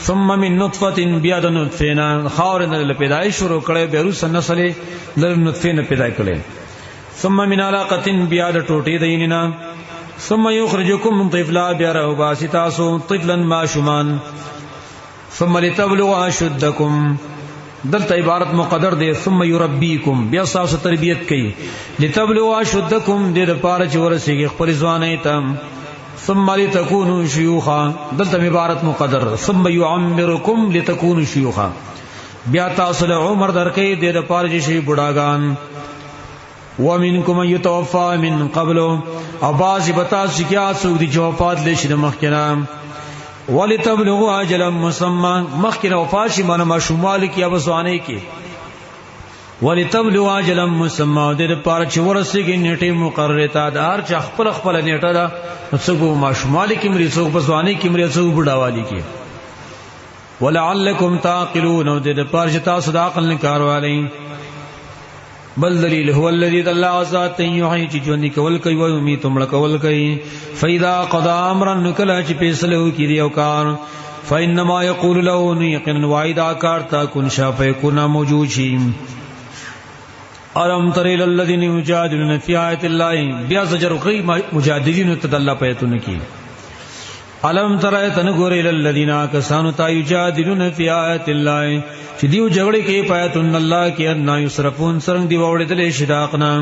ثم من نطفه بیا د نطفه خاورنا له پیدایش شروع کړي به روس نسل له نطفه نه پیدا کړي ثم من علاقه بیا د ټوټې دیننا ثم یخرجکم طفلا بیا راو باسی تاسو طفلا ماشومان ثم لتبلغوا اشدکم دلته عبارت مقدر دی ثم یربیکم بیا تاسو تربیت کوي لتبلغوا اشدکم دې لپاره چې ورسیږي خپل ځواني ته ثم لتكونوا شيوخا دلته عبارت مقدر ثم يعمركم لتكونوا شيوخا بیا تاسو له عمر درکې د پاره شي بډاګان ومنکم یتوفا من قبل اباز بتا سکیا څوک دي چې وفات لشي د مخکنه ولتبلغوا اجلا مسمى مخکنه وفات شي معنی شمال کې ابسوانه کې ولتبلغوا اجلا مسمى د پاره چې ورسېږي نیټه مقرره تا دار چې خپل خپل نیټه دا څوک ما شمال کې مري څوک بسوانه کې مري څوک بډاوالي کې ولعلکم تعقلون او د پاره چې تاسو د عقل نه کاروالئ بل دلیل هو الذی الله ذات یحیی چې ژوند کول کوي او می تمړه کول کوي فاذا قضا امرا نکلا چې فیصله وکړي او کار فانما یقول له یقین وعدا کار تا کن شفیکون موجود شي ارم تر الذین یجادلون فی آیات الله بیا زجر کوي مجادلین تدلا پیتون کی علم تر ایتن ګور الذین کسانو تا یجادلون فی آیات الله چې دیو جګړه کې پایتون الله کې ان یصرفون سرنګ دی وړېدل شداقنا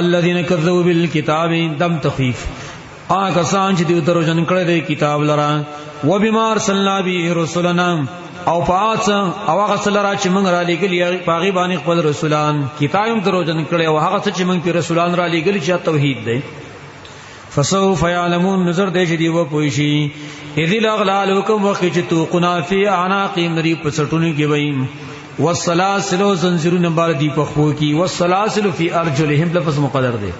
الذين كذبوا بالكتاب دم تخفيف کسان چې دیو دروژن کړه د کتاب لرا وبما ارسلنا به رسلنا او پات او هغه سره چې موږ را لېګل پاغي باندې خپل رسولان کتابم دروژن کړه او هغه چې موږ په رسولان را لېګل چې توحید دی فسوف يعلمون نظر دې چې دی و پوښي اذ الاغلال وکم وخت چې تو قنا فی اعناقهم ری پسټونه کې وایي والسلاسل زنجیرونه بار دی په خو کې والسلاسل فی ارجلهم لفظ مقدر دی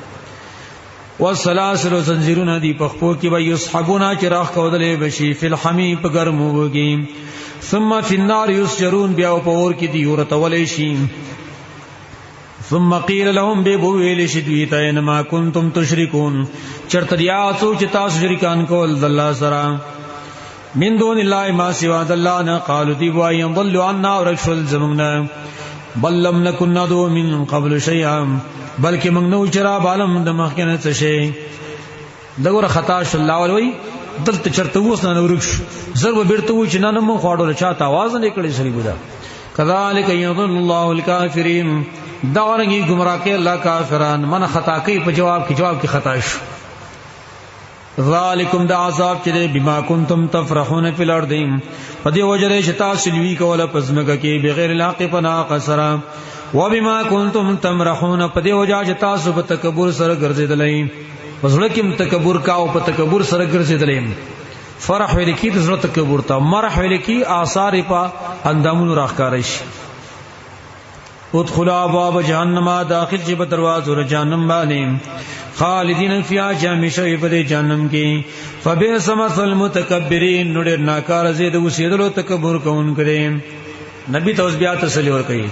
والسلاسل زنجیرونه دی په خو کې وایي یصحبون چې راخ کودلې بشي فی الحمی په ګرمو وږي ثم فی النار یسجرون بیا په اور کې دی ورته ولې شي ثم قيل لهم بويل شدويت انما كنتم تشركون چرتیا سوچ تاسو شریکان کول الله سره من دون الله ما سوا الله نه قالوا دي وای ضلوا عنا ورشل زمنا بل لم نكن ندعو من قبل شيئا بلکې موږ نو چر عالم د مخکنه څه شي دغه خطا شو الله ولوي دلته چرته وس نه ورک ضرب بیرته و چې نه مو خواړو چاته आवाज نه کړی سړي بودا كذلك يضل الله الكافرين داورنګي گمراه کې الله کافران من خطا کوي په جواب کې خطا شو ذالکم دا عذاب چې بما کنتم تفرحون فی الارض پدې وجره شتا سلوی کوله پزمګه کې بغیر الحق پنا قصرا وبما کنتم تمرحون پدې وجه چې تاسو په تکبر سره ګرځیدلې وزړه کې تکبر کا او په تکبر سره ګرځیدلې فرح ویل کی د زړه تکبر ته مرح ویل کی آثار په اندامونو راخکارش ادخلوا ابواب جهنم داخل جب دروازه جهنم باندې خالدین فیها همیشه په جهنم کې فبئس مثل المتکبرین نور ناکار زید وسیدلو تکبر کون کړي نبی توس بیا تسلی ور کوي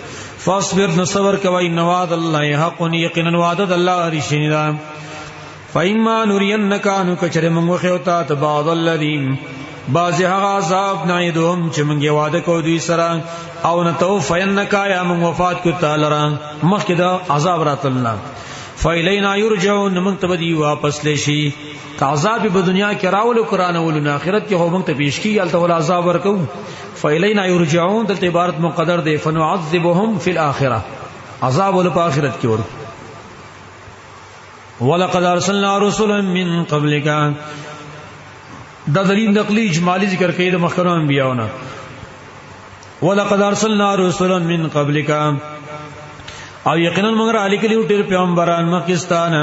فاصبر نصبر کوي نواد الله حق یقینا وعده الله رشیدا فإما نرينك أنو کچره منغو خیوتا تبعض الذین بعضی هغه عذاب نعیدهم چې منګه وعده کو دوی سره او نتوفینک یا من وفات کو تعالی را مخکې دا عذاب راتلنا فإلینا یرجعون من تبدی واپس لشي عذاب په دنیا کې راول قرآن ول آخرت کې هم ته پیش کی الته ول عذاب ورکو فإلینا یرجعون د عبارت مقدر دی فنعذبهم فی الاخره عذاب ول په آخرت کې ورکو ولقد ارسلنا رسلا من قبلك دا دلیل نقلی اجمالی ذکر کړي د مخکرو انبیاءونه ولقد ارسلنا رسلا من قبلك او یقینا موږ را لیکلو ډېر پیغمبران مکستان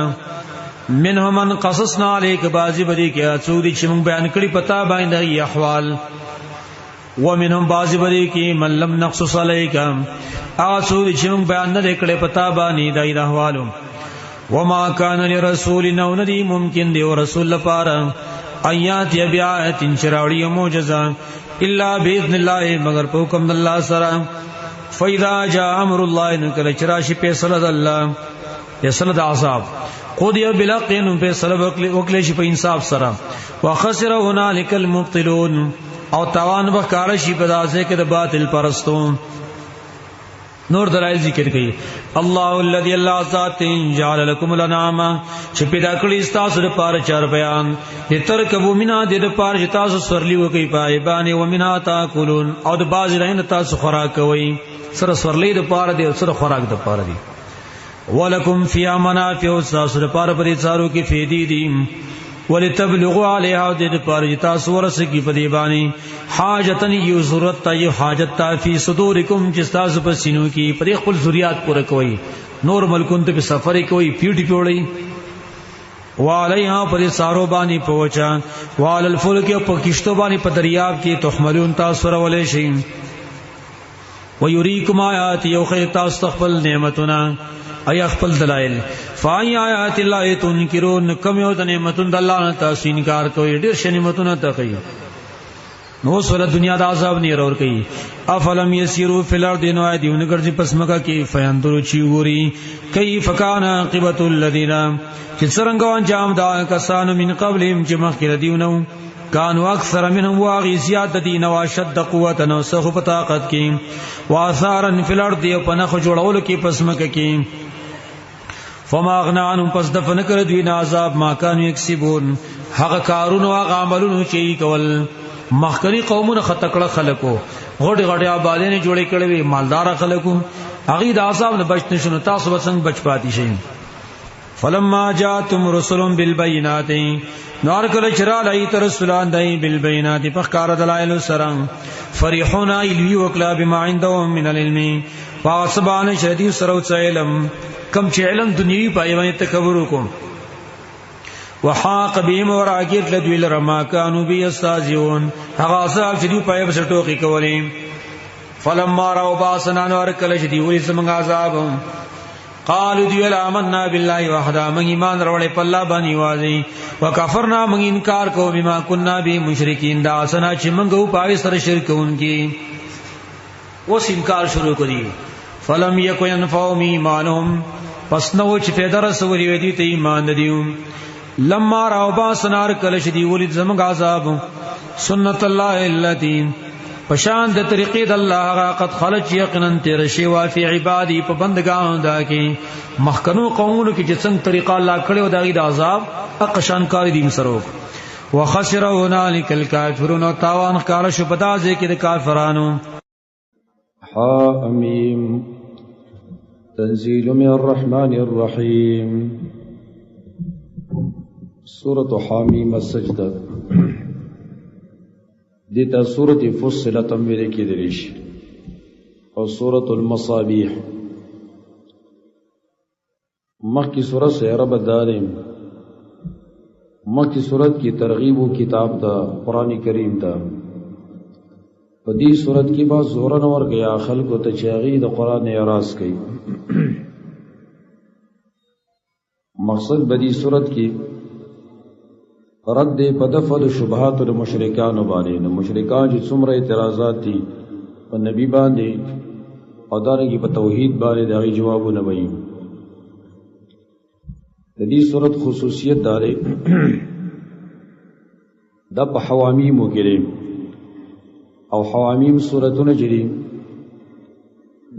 منهم من قصصنا عليك بعضی بدی کې اڅوري چې موږ بیان کړي پتا باندې احوال ومنهم بعضی بدی کې من لم نقصص عليك اڅوري چې موږ بیان نه کړي پتا باندې دای احوالو وما كان لرسول نو ندی ممکن دی رسول لپاره آیات بیات شراوی معجزہ الا باذن الله مگر په حکم الله سره فاذا جاء امر الله نکل چراشی فیصله الله فیصله د عذاب قضی بالحق نو فیصله وکړي شي په انصاف سره وخسر هنالك المبطلون او توان وکړ شي په داسه کې د باطل پرستو نور دلائل ذکر کړي الله الذي الله ذات جعل لكم الانعام چې پیدا کړی تاسو لپاره چار بیان لترکبوا منها د لپاره چې تاسو سورلی وکي پای باندې ومنها تاکلون او د باز رین تاسو خوراک کوي سره سورلی د لپاره دی سره خوراک د لپاره دی ولکم فی منافع تاسو لپاره پرې څارو کې فیدی دي ولتبلغوا علیها د پاره تاسو ورسکی په دی باندې حاجتن یو ضرورت تا یو حاجت تا فی صدورکم چې تاسو په سینو کې پر خپل ضرورت پوره کوي نور ملکون ته په سفر کوي پیټي پیوړی وعلیها پر سارو باندې پوچا وعلى الفلک په کشتو باندې په دریاب کې تحملون تاسو ورولې شي ويريكم آیات یو خیر تاسو تخپل نعمتونه ای خپل دلائل فای آیات الله تنکرون کم یو د نعمتون د الله نه تاسو انکار کوي ډیر شنیمتونه تخی نو سره دنیا د عذاب نه اور کوي افلم یسیروا فی الارض نو ایدون ګرځي پس مکه کې فیندرو چی ګوري کیف کان عاقبت الذین چې څنګه انجام دا کسانو من قبلهم چې مخکې دیونو کانوا اکثر منهم واغی زیادت دین و شد قوت نو سخ په طاقت کې واثارا فی الارض او پنخ جوړول کې پس مکه کې فما اغنا عنهم پس دفن کړ دوی نه عذاب ما کانوا یکسبون هغه کارونو هغه عملونو چې کول مخکنی قومونه خطکړه خلکو غړي غړي آبادین جوړې کړې وي مالدار خلکو هغه د عذاب نه بچ نشو تاسو وسنګ بچ پاتې شئ فلما جاءتم رسل بالبينات نار کله چرا لای تر رسولان دای بالبينات فقار دلائل سرم فرحون الوی وکلا بما عندهم من العلم فاسبان شدید سروت علم کم چې علم دنیوي پای باندې تکبر وکم وحاق بهم وراکت لدویل رما کانو بی استازیون هغه اصحاب چې دی پای په ټوکی کولې فلما راو باسنا نور کله چې دی وې سمغه عذاب قالوا دی آمنا بالله وحده من ایمان وروړې په الله باندې واځي وکفرنا من انکار کو بما كنا به مشرکین دا اسنا چې موږ پای سره شرک کوونکی اوس انکار شروع کړي فلم یکن ينفعهم ایمانهم پس نو چې پیدا رسولي وي دي ته ایمان دیو لما راو باسنار کله شدی ولید زمغ عذاب سنت الله التي پشان د طریقې د الله قد خلق یقینا تیر شی وافی عبادی په بندگانو دا کې مخکنو قومونو کې چې څنګه طریقه الله کړو دا د عذاب اقشان کار دي مسرو وخسر هنالک الکافرون تاوان کار شو پتا ځکه د کافرانو حامیم تنزيل من الرحمن الرحيم سورة حامیم السجدہ دیتا سورة فصلت امیر کی دریش اور سورة المصابیح مخی سورت سے عرب داریم مخی سورت کی ترغیب و کتاب تا قرآن کریم تا پدی سورت کی بات زورن ور گیا خلق و تچاغی دا قرآن اعراض کی مقصد بدی صورت کی رد پدفد شبہات المشرکان باندې نو مشرکان چې څومره اعتراضات دي په نبی باندې او دارنګي په توحید باندې دغه جوابونه وایي د دې صورت خصوصیت داري د په حوامیم وګړي او حوامیم صورتونه جری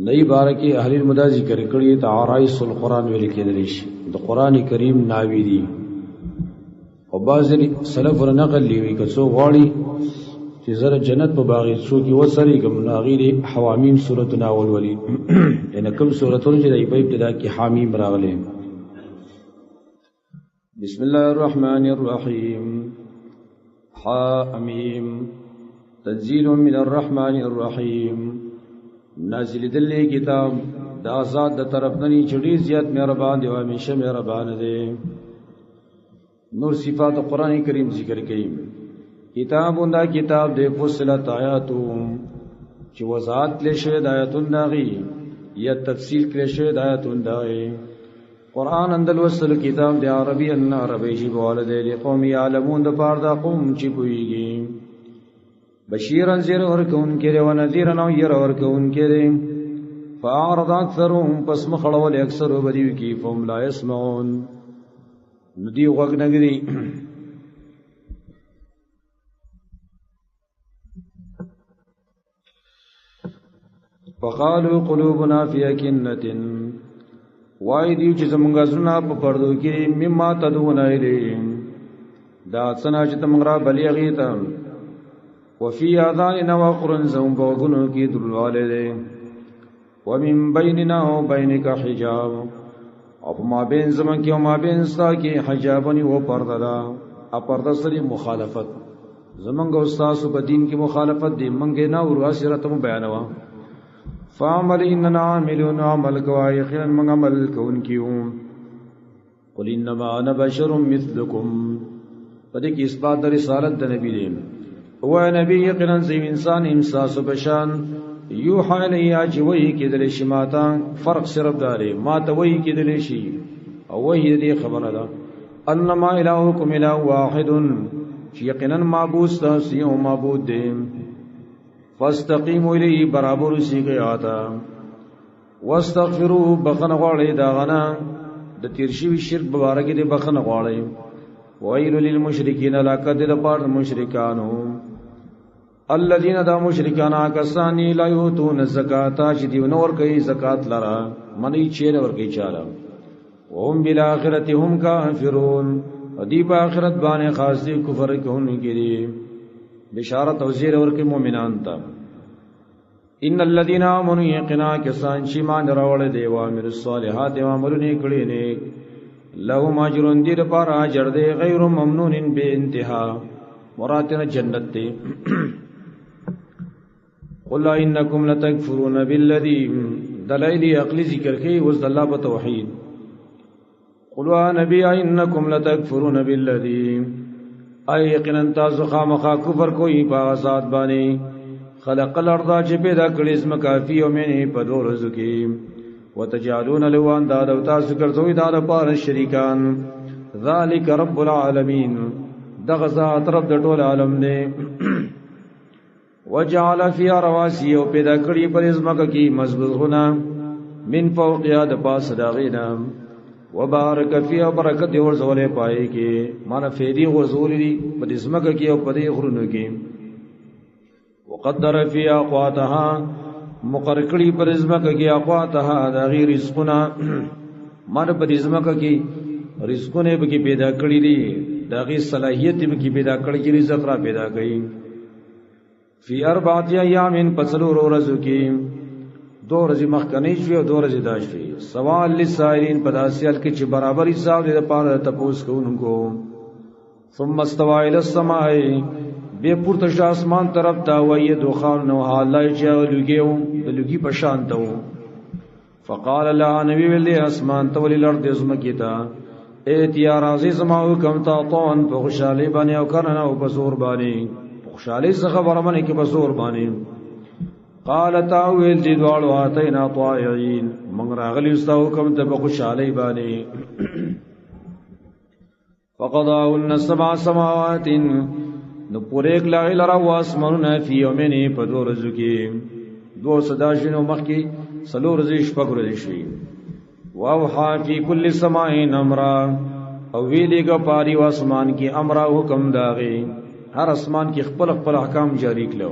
نئی بارکی اهل المدا ذکر کړي ته عرائس القرآن ویل کېدلی شي د قران کریم ناوی دي او بعض سلف نقل لیوي که څو غواړي چې زره جنت په باغی څو کې وسري کوم ناغیر حوامیم سورۃ ناول ولی ان کوم سورۃونه چې د ابتدا کې حامیم راغلي بسم الله الرحمن الرحیم حامیم تنزيل من الرحمن الرحیم نازل دلی کتاب دا ذات د طرف نه چړي زیات مهربان دی او همیشه مهربان دی نور صفات قرآن کریم ذکر کړي کتاب دا کتاب د فصلت آیاتو چې وضاحت لشه د آیاتون داغي یا تفصیل کړي شه د آیاتون داغي قرآن اندل وصل کتاب د عربی ان عربی جی بولده لقوم یعلمون د پاره د قوم چې پويږي بشیرا زیر ورکون کړي او نذیر نو ير ورکون کړي فاعرض اکثرهم پس مخړول اکثر بدیو کی فهم لا يسمعون ندی وغ نګری فقالوا قلوبنا في أكنة وای دیو چې زمونږ زړه په پردو کې مما تدون الیهم دا څنګه چې تمغرا بلیغی ته وفي آذاننا وقر زوم بوغنو کی دلواله ومن بيننا وبينك حجاب او ما بین زمن کی او ما بین ستا کی حجابنی و پرده دا اپرده سری مخالفت زمنګ استاد په دین کې مخالفت دی منګه نه وراسره ته بیانوا فعمل اننا عاملون عمل کوي خیر من عمل کوونکیو قل انما انا بشر مثلكم پدې کې اثبات د رسالت د نبی دی او نبی یقینا زم انسان امساس بشان یوحى الیه جوی کې د شماتا فرق صرف داري ما ته وی کې د شي او وی دې خبره ده انما الهکم اله واحد یقینا معبود تاسو یو معبود دی فاستقیموا الیه برابر سیږي آتا واستغفروا بخنه غواړي دا غنا د تیرشي شرک مبارک دې بخنه غواړي ویل للمشرکین لقد لپاره مشرکانو الذين دا مشرکان کسانی لا یؤتون الزکات چې دی نور کوي زکات لرا منی چیر ور کوي چاله وهم بالاخره هم کافرون ادی په آخرت باندې خاص دي کفر کوونکي دي بشارت او زیر ور کوي مؤمنان ته ان الذين امنوا يقنا کسان چې مان راوړل دی او امر الصالحات او عملونه کړی نه لهم اجر دیر پر اجر دی غیر ممنون به انتها مراتنا جنت دی قل انکم لتکفرون بالذی دلائل عقلی ذکر کی وز الله په توحید قل نبی انکم لتکفرون بالذی ای یقینا تاسو خامخا کفر کوئی په ذات باندې خلق الارض چې پیدا کړی اسم کافی او مې په دوه ورځو کې وتجعلون له انداد او تاسو ګرځوي دا لپاره شریکان ذالک رب العالمین دغه ذات رب د ټول عالم دی وجعل فيها رواسي او پیدا کړی پر ازمکه کې مضبوطونه من فوقها د پاس داغینا وبارک فيها برکت اور زولې پای کې معنی فیدی غزول دي په ازمکه کې او په دې غرونو کې وقدر فيها اقواتها مقرکړی پر ازمکه کې اقواتها د غیر رزقنا معنی په ازمکه کې رزقونه به کې پیدا کړی دي د غیر صلاحیت به کې پیدا کړی چې رزق را پیدا کړي فی اربعه ایام پسلو ورځو کې دو ورځې مخکنی شوی او دو ورځې دا شوی سوال للسائلین پداسیل کې چې برابر حساب دې لپاره تپوس کوونکو ثم استوى الى السماء به پورته ش اسمان طرف ته وایي دوخان نو حالای چې لګیو د لګي په شان ته فقال لا نبی ولي اسمان ته ولي الارض زمکیتا ایتیا راضی زما حکم تا طون په خوشالي باندې او کرنا او په زور باندې خوشالي څخه خبره باندې کې په زور باندې قال تاویل دي دوالو اتینا طائعين من راغلی استو حکم ته په خوشالي باندې فقضاهن سبع سماوات نو پورې کلاغی لرا واسمنونه فی یومین په دو ورځو کې دو صدا شنو مخ کې سلو ورځې شپږ ورځې شي واوحا فی کل سماء امرا او ویلګه پاری واسمان کې امر حکم داغي هر اسمان کې خپل خپل احکام جاری کړو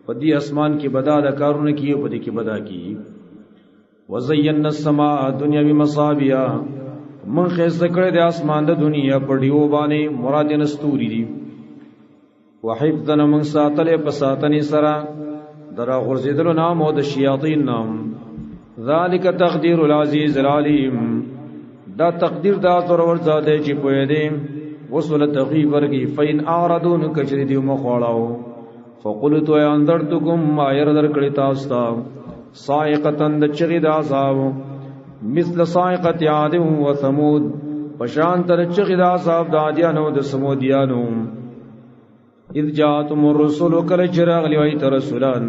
په دې اسمان کې بدا د کارونه کې په دې کې بدا کې وزینا السماء دنیا بمصابیح من خیسته کړې د اسمان د دنیا په دیو باندې مراد نستوري دي وحفظن من ساتل پساتنی سرا درا غرزیدل نام او د شیاطین نام ذالک تقدیر العزیز العلیم دا تقدیر دا ضرور زاده چې پوهه دي وصل تغیب ورگی فین اعرضون کچری دیو مخواړاو فقلت یا اندرتکم ما يردر کړي تاسو ته صاعقتن د چغی د عذاب مثل صاعقت عاد و ثمود پشان تر چغی د عذاب د عادیانو د سمودیانو اذ جاءتم الرسل کل چراغ لیویت رسولان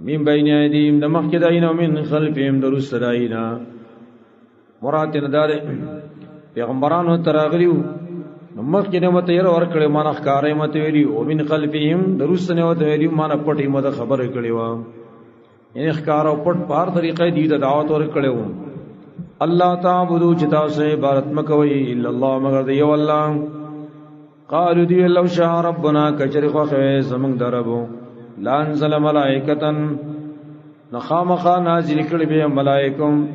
من بین ایدیم د مخکې داینا من خلفهم درست داینا مراد ندار پیغمبرانو تراغلیو مخکې نه مته ير ور کړي مان ښکارې مته ویلی او من خلفهم درست نه وته ویلی مان پټي مده خبره کړي وا یې ښکار او پټ پار طریقې دی د دعوت ور کړو الله تعبدو جتا سے عبادت مکوي الا الله مگر دی الله قالوا دی لو شاء ربنا کچر خو زمون دربو لانزل ملائکتن نخامخا نازل کړي به ملائکم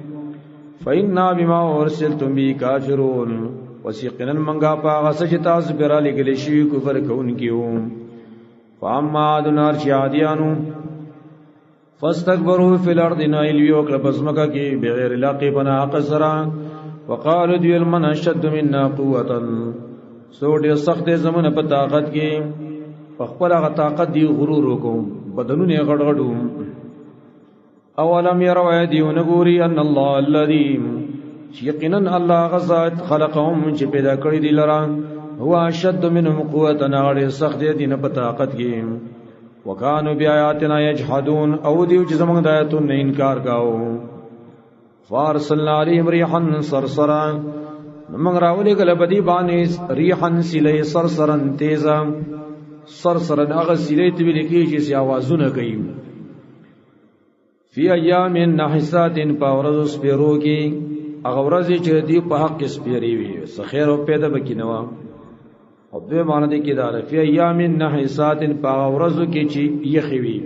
فإنا بما ارسلتم به کافرون وسیقنا منغا پاغه سچ تاسو برا لګل شي کفر کوونکیو فاما دنار شادیانو فاستكبروا في الارض نایلیو کله بسمکه کې بغیر لاقی بنا قصرا وقالوا دی المن اشد منا قوه سو ډیر سخت زمونه په طاقت کې په خپل هغه طاقت دی غرور وکوم بدنونه غړغړو اولم يروا دیون ګوري ان الله الذي یقینا الله غزاد خلقهم چې پیدا کړی دی لرا هو اشد منهم قوه نار سخت دی نه په طاقت کې وکانو بیااتنا یجحدون او دیو چې زمونږ د آیاتونو انکار کاوه فارسلنا علیهم ریحا صرصرا موږ راولې کله بدی باندې ریحا سیلې صرصرن تیزا صرصرن هغه سیلې ته ویل کېږي چې आवाजونه کوي فی ایام نحسات پاورز سپیرو کې هغه ورځ چې دی په حق کې سپیری وي خیر او پیدا بکینوا او به معنی دې کې دار فی ایام نحسات پاورز کې چې یخي وي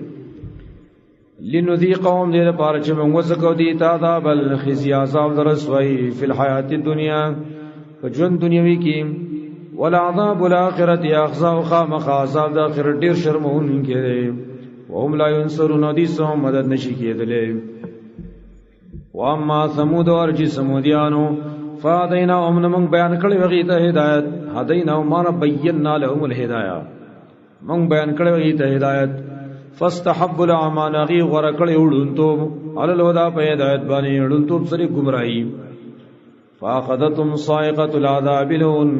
لنذيقهم دې لپاره چې موږ وسکو دي تا دا بل خزي عذاب درسوي فی الحیات الدنیا فجن دنیوي کې والعذاب الاخرته اخزا او خامخ عذاب د اخرت ډیر شرمون کې وهم لا ينصرون دي سو مدد نشي کېدلې واما ثمود ورج سمودیانو فادینا من بیان کړي وغي ته هدایت هدینا ما بیننا لهم الهدایه من بیان کړي وغي ته هدایت فاستحب العمان غي غرکړي وډونتو علل الهدى په هدایت باندې وډونتو سره گمراهي فاخذتهم صاعقه العذاب لون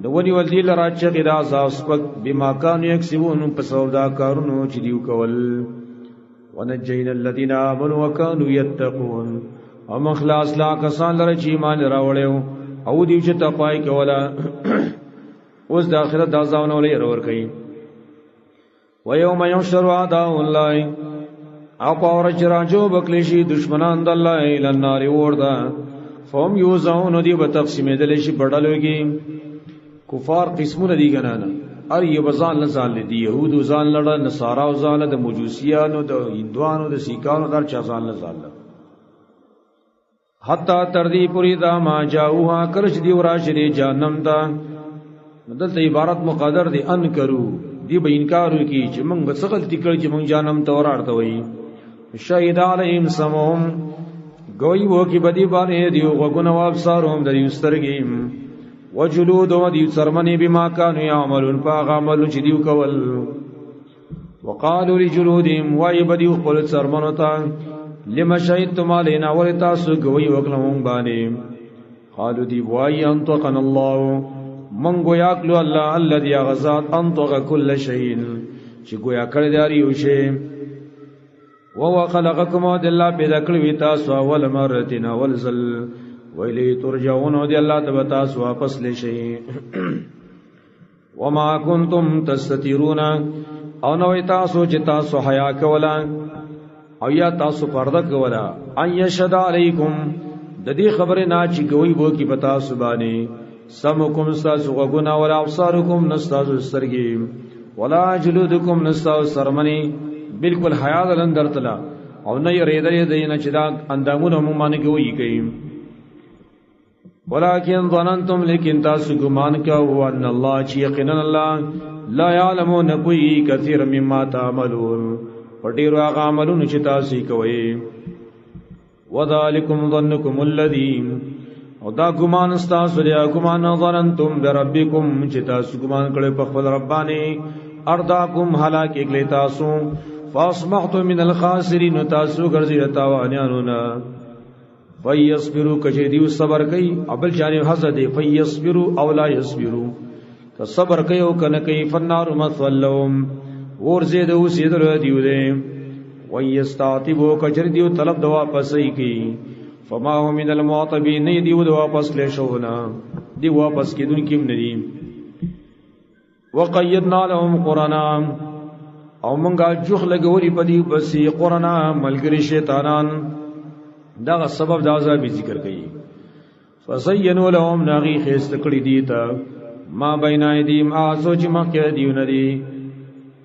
دونی ولدی لراچ غدا عذاب بما كانوا يكسبون فسودا کارونو چې دیو کول ونجينا الذين امنوا وكانوا يتقون او مخلاص لا کسان لره چې ایمان راوړیو او دیو چې تقوی کولا اوس د آخرت د عذابونو لري ور کوي ويوم يحشر اعداء الله او پاور چې راجو بکلیشي دشمنان د الله الى النار وردا فهم يوزعون دی به تقسیم دي شي بدلوږي کفار قسمونه دي کنه ار یو بزان لزان دي يهود وزان لړه نصارا وزان د مجوسیانو د هندوانو د سیکانو در چا ځان لزان حتا تردی پوری دا ما جاوها کرش دی وراشری جهنم تا دلته عبارت مقدر دی ان کرو دی به انکار وکي چې موږ څنګه تکړه چې موږ جهنم ته ورارته وي شهید علیهم سمهم گوی وو کی بدی باندې دی وګونه وابصارهم د یسترګیم وجلود و دی سرمنی بما كانوا يعملون فغامل چې دیو کول وقالوا لجلودهم وای بدی خپل سرمنو ته لما شهدتم علينا ولتاسو گوی وکلم باندې قالوا دی وای انطقنا الله من گویا کلو الله الذي غزات انطق كل شيء چې گویا کړی دی یو شی وهو خلقكم ودل پیدا کړی تاسو اول مرتين ولزل ویلی ترجعون دی الله ته تاسو واپس لشي وما كنتم تستترون او نو تاسو چې تاسو حیا کولا او یا تاسو پرده کولا ان يشهد علیکم د دې خبره نه چې کوي بو کی پتا سبانه سمکم استاسو غونا ولا ابصارکم نستاسو سترګي ولا جلودکم نستاسو سرمنی بالکل حیا دلندر تلا او نه یریدل دینه چې دا اندامونه مو باندې کوي ولكن ظننتم لیکن تاسو ګمان کاوه ان الله چې یقینا الله لا يعلم نبوي كثير مما تعملون پټیرو هغه عملونه چې تاسو کوي وذالکم ظنکم الذی او دا ګمان تاسو لري ګمان ظننتم بربکم چې تاسو ګمان کړی په خپل ربانی ارداکم هلاک اګلی تاسو فاصبحتم من الخاسرین تاسو ګرځي تاوانیانو نه فیصبروا کجدیو صبر کوي ابل جانب حسد فیصبروا او لا یصبروا که صبر کوي او کنه کوي فنار مثلهم ورزه د وسیدل دیو دې ویستعتبوا کجدیو طلب د واپس کی فما هم من المعتبین دیو د واپس لې شونا دی واپس کیدون کیم ندی وقیدنا لهم قرانا او مونږه جوخ لګوري پدی بسې قرانا ملګری شیطانان دا سبب دا عذاب ذکر کړي فزینوا لهم ناغي خيست کړي دي تا ما بین ایدیم اسوچ مکه دیونه دي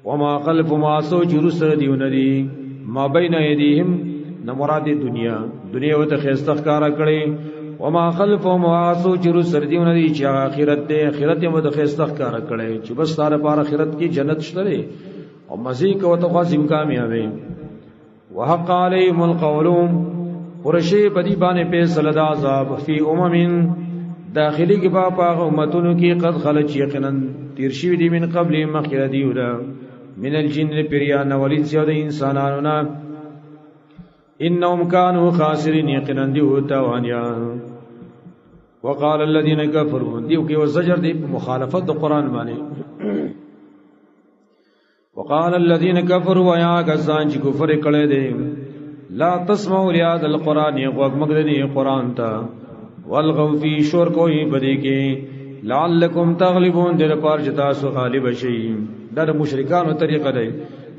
وما خلف ما اسوچ رسل دیونه دي ما بین ایدیهم نو مراد دنیا وته خيست ښکارا کړي وما خلف ما اسوچ رسل دیونه دي چې اخرت ده اخرت یې مده خيست ښکارا کړي چې بس ستاره پر اخرت کې جنت شته او مزي کو ته خاصم کامیابی وحق علیهم القول ورشی بدی باندې په سلدا عذاب فی داخلي کې با پاغه امتونو کې قد خلچ یقینا تیر شوی دی من قبل مخکره دیولا من الجن پریان والانس او د انسانانو نه انهم كانوا خاسرين یقینا دی هوتا وانیا وقال الذين كفروا دیو کې وزجر دی مخالفت د قران باندې وقال الذين كفروا يا غزان چې کفر کړي دي لا تسمعوا لهذا القران وغمغدني قران تا والغوا في شور کوئی بدی کې لعلکم تغلبون دل پار جتا سو غالب شي دا مشرکانو طریقه دی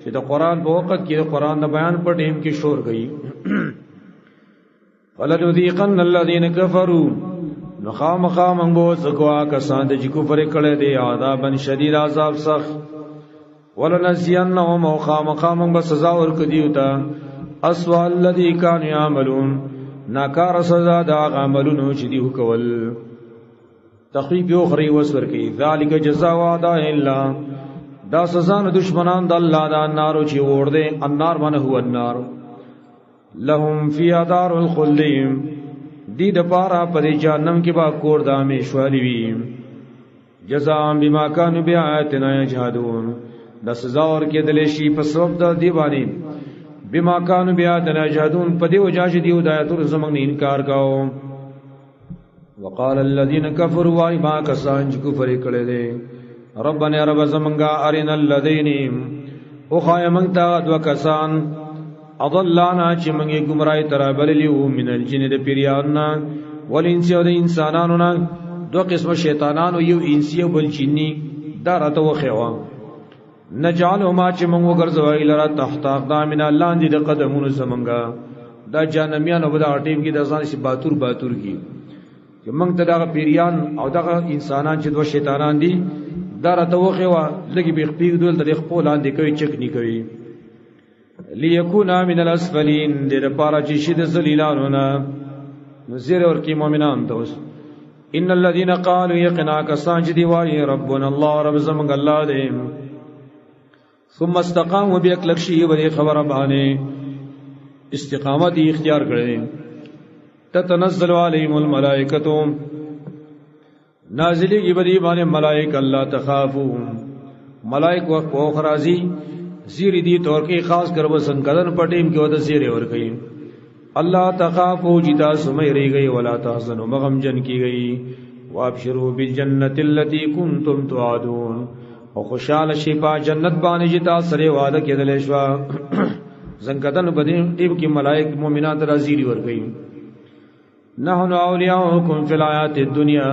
چې د قران په وخت کې قران د بیان په ټیم کې شور گئی ولذيقن الذين كفروا نخامخا منغو زکوا کسان د کفر کړه دی عذابن شدید عذاب سخت ولنزينهم خامخا منغ سزا ورکدیو تا اسوا الذي كانوا يعملون ناکار سزا دا عملونو چې دی وکول تخفیف یو خری وسور کی ذالک جزاء وعده الا دا سزا نه دشمنان د الله دا نارو چې ور دي النار من هو النار لهم فی دار الخلد دی د پارا پر جهنم کې با کور د همیشوالی وی جزاء بما كانوا بیااتنا یجحدون د سزا ور کې دلې شي په سبب د دی باندې بما كانوا بیااتنا یجحدون په دی وجاج دی هدایت زمنګ انکار کاو وقال الذين كفروا وای ما کسان چې کفر کړي دي ربنا رب زمنګا ارنا الذين او خای من تا دو کسان اضلانا چې منګي گمراهي ترا بللیو من الجن د پیریاننا والانس او د انسانانو نه دو قسم شیطانانو یو انسی او بل جنی دا راته وخوا نجعلوا ما چې موږ وګرځوي لرا تحت اقدام الله دې د قدمونو زمنګا دا جانمیان او دا ټیم کې د ځان شي باتور کی چې موږ ته دا پیریان او دا انسانان چې دو شیطانان دي دا راته وخوا لګي به خپل دول د خپل لاندې کوي چک نه کوي ليكونا من الاسفلين دې لپاره چې شید ذلیلانو نه نذیر اور کی مؤمنان دوست ان الذين قالوا يقنا كسان چې دی وایي ربنا الله رب زمنګ الله دې ثم استقاموا بأكلك شيء ودي خبر باندې استقامت اختیار کړي تتنزل عليهم الملائکه نازلی کی بدی باندې ملائک الله تخافو ملائک وقت او خرازی زیری دی طور کې خاص کر وسن کدن پټیم کې ود زیره ور کوي الله تخافو جتا سمری گئی ولا تحزنوا مغم جن کی گئی وابشروا بالجنه التي كنتم توعدون او خوشاله شفا جنت باندې جتا سره وعده کېدل شو زنکدن بدی ټیم کې ملائک مؤمنات را زیری ور کوي نحن اولیاؤکم فی الحیات الدنیا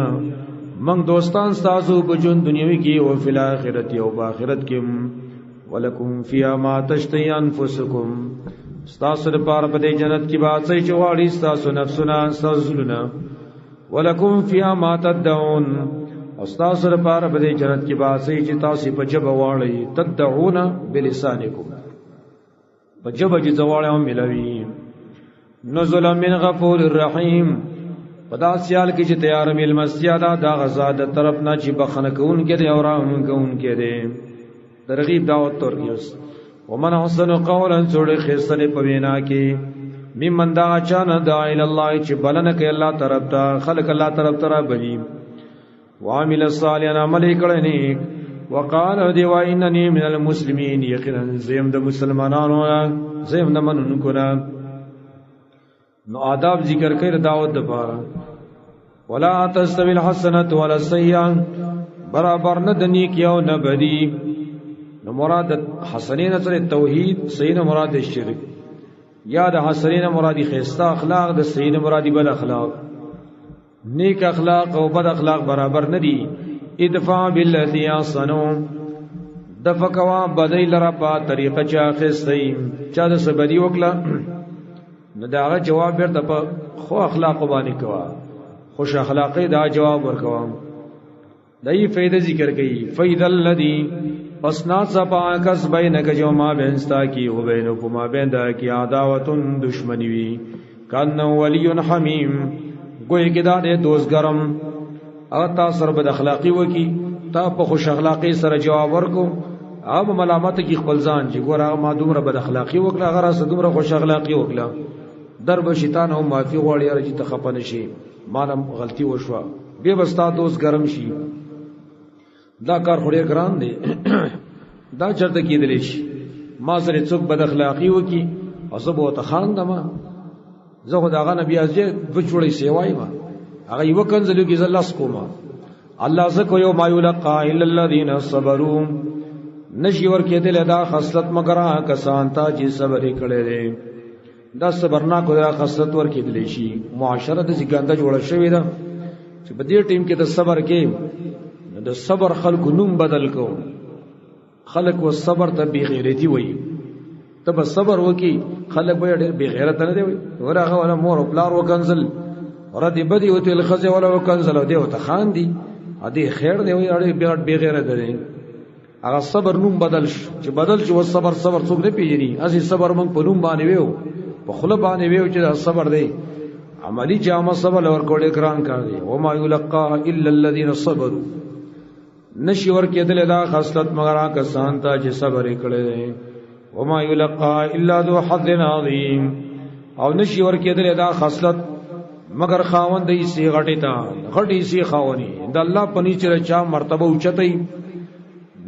من دوستان ستاسو په ژوند دنیوي کې او فی الاخرت او په آخرت کې ولکم فیها ما تشتهی انفسکم ستاسو لپاره په دې جنت کې به څه چواړي ستاسو نفسونه سوزلونه ولکم فیها ما تدعون او ستاسو لپاره په دې جنت کې به څه چې تاسو په جبه واړی تدعون بلسانکم په جبه چې زواړی هم ملوي نزل من غفور الرحیم پدا سیال کی چې تیار مل مسیادا دا غزا د طرف نه چې بخنه کون کې دی او رحم کون کې دی ترغیب دعوت تورکیوس ومن حسن قولا سوړ خسنه پوینا کې ممن دا چان دا ال الله چې بلنه کې الله طرف ته خلق الله طرف ته بني وعمل صالحا عمل کړي وقال دی و انني من المسلمين یقینا زم د مسلمانانو زم د منونکو نو آداب ذکر کړه دعوت د پاره ولا تستوي الحسنه ولا السيئه برابر نه د نیک یو نه بدی نو مراد حسنین سره توحید سین مراد شرک یا د حسنین مراد خیستا اخلاق د سین مراد بد اخلاق نیک اخلاق او بد اخلاق برابر نه دي ادفع بالذي احسنوا دفقوا بدی لرا په طریقه چا خستې چا د سبدی وکړه نو دا جواب ورته په خو اخلاق باندې کوا خوش اخلاقی دا جواب ورکوا دای فائدہ ذکر کړي فائدہ الذی اسنا صفا کس بینک جو ما بینستا کی و بینکما بیندا کی عداوت دشمنی وی کان ولی حمیم گوی کدا دے دوست گرم او تا سر بد اخلاقی وکی تا په خوش اخلاقی سره جواب ورکو او ملامت کی خپل ځان چې ګور ما دومره بد اخلاقی وکړه غره دومره خوش اخلاقی وکړه درب شیطان او معافی غواړي چې تخپن شي مانم غلطی وشوه به بستا دوست ګرم شي دا کار خوري ګران دی دا چرته کېدلی شي ما سره څوک بد اخلاقی وکي او زه به ته خاندم زه خو داغه نبی ازه بچوړی سیوای ما هغه یو کنزلو کې زلاس کوما الله زکو یو ما یلقا الا الذين صبروا نشي ور کېدل دا خاصلت مگر کسان ته چې صبر کړي دي دا صبر نه کو دا خاصلت ور کېدل شي معاشره د ځګنده جوړه شوې ده چې په دې ټیم کې د صبر کې د صبر خلق نوم بدل کو خلق و صبر ته بی غیرتی وای ته به صبر وکي خلق به ډېر بی غیرت نه دی ورغه ولا مور او پلار وکنزل ردی بدی او تل خزه ولا وکنزل دی او ته خان دی ادي خیر دی وای اړ بی غیرت دی هغه صبر نوم بدل چې بدل چې و صبر څوک نه پیژني اسی صبر مونږ په نوم باندې ویو په خله باندې ویو چې صبر دی عملی جامه صبر اور کوډه کران کړ دی او ما یلقا الا الذين صبروا نشي ور کېدل دا خاصلت مگر کسان ته چې صبر کړي او ما یلقا الا ذو حظ عظیم او نشي ور کېدل دا خاصلت مگر خاوند یې سی غټی سی خاوني د الله پني چې چا مرتبه اوچتای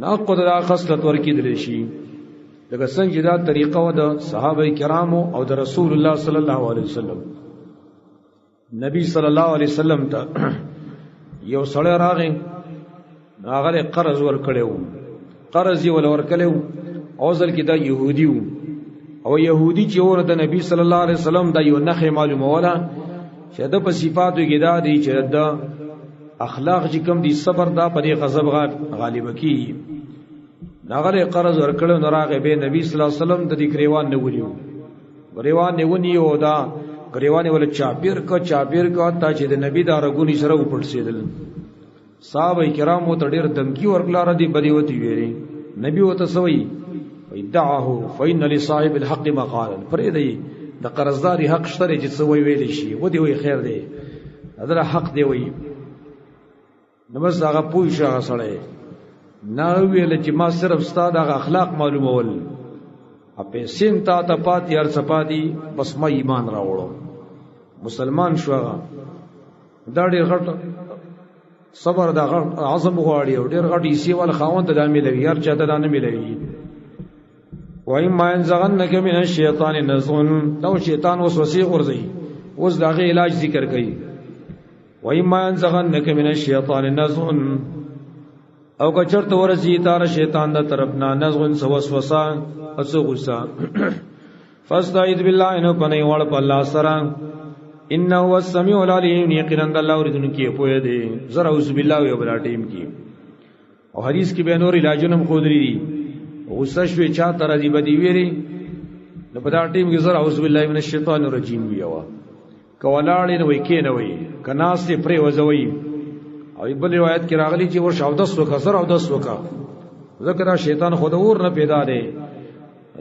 نا قدرت خاصلت ور کېدل شي دغه څنګه دا طریقه و د صحابه کرامو او د رسول الله صلی الله علیه وسلم نبی صلی الله علیه وسلم ته یو سړی راغی هغه قرض ور کړو قرض یې ول ور کړو او ځل کې دا يهودي او يهودي چې ور د نبی صلی الله علیه وسلم دا یو نخې معلومه ولا چې د په صفاتو کې دا دی چې دا اخلاق چې کوم دي صبر دا په دې غضب غالب کی هغه قرض ور کړو نو راغی به نبی صلی الله علیه وسلم د دې گریوان نه وریو گریوان نه ونیو دا گریوان ول چاپیر کا تا چې د نبی دا رګونی سره وپړسیدل صحابه کرامو ته ډېر دمکی ورکړه ردی بدی وتی ویری نبی وته سوی ادعاه فإن لصاحب الحق مقالا فريدي د قرضداري حق شته چې سوی ویل شي ودی وی خیر دی دا حق دی وی نو بس هغه پوښه سره نو ویل چې ما صرف ستاد هغه اخلاق معلومول اپې سیم تا ته پاتې هر صفادي بس ما ایمان راوړو مسلمان شو دا ډېر غټ صبر دا عظم غواړي او ډېر غټ ایسی ول خاوند د ملوي هر چاته دا نه ملوي وای ما انزغنک من الشیطان نزغن لو شیطان وسوسه ورزي اوس داغه علاج ذکر کوي وای ما انزغنک من الشیطان نزغن او که چرته ورزي تار شیطان د طرف نه نزغن وسوسه اسو غصه فاستعذ بالله انه پنه وړ په الله سره انه هو السميع العليم یقینا الله اوریدونکو کې پوهه دی زرا اوس بالله یو بل ټیم کې او حدیث کې به نور علاجونه خودري دي غصه شوي چا تر دی بدی ویری نو په دا ټیم کې زرا اوس بالله من الشیطان الرجیم ویوا کولاړې نو کې نه وي کناس ته پرې وځوي او بل روایت کې راغلي چې ور شاو 10 وکړه زرا 10 وکړه ذکر شیطان خود اور نه پیدا دی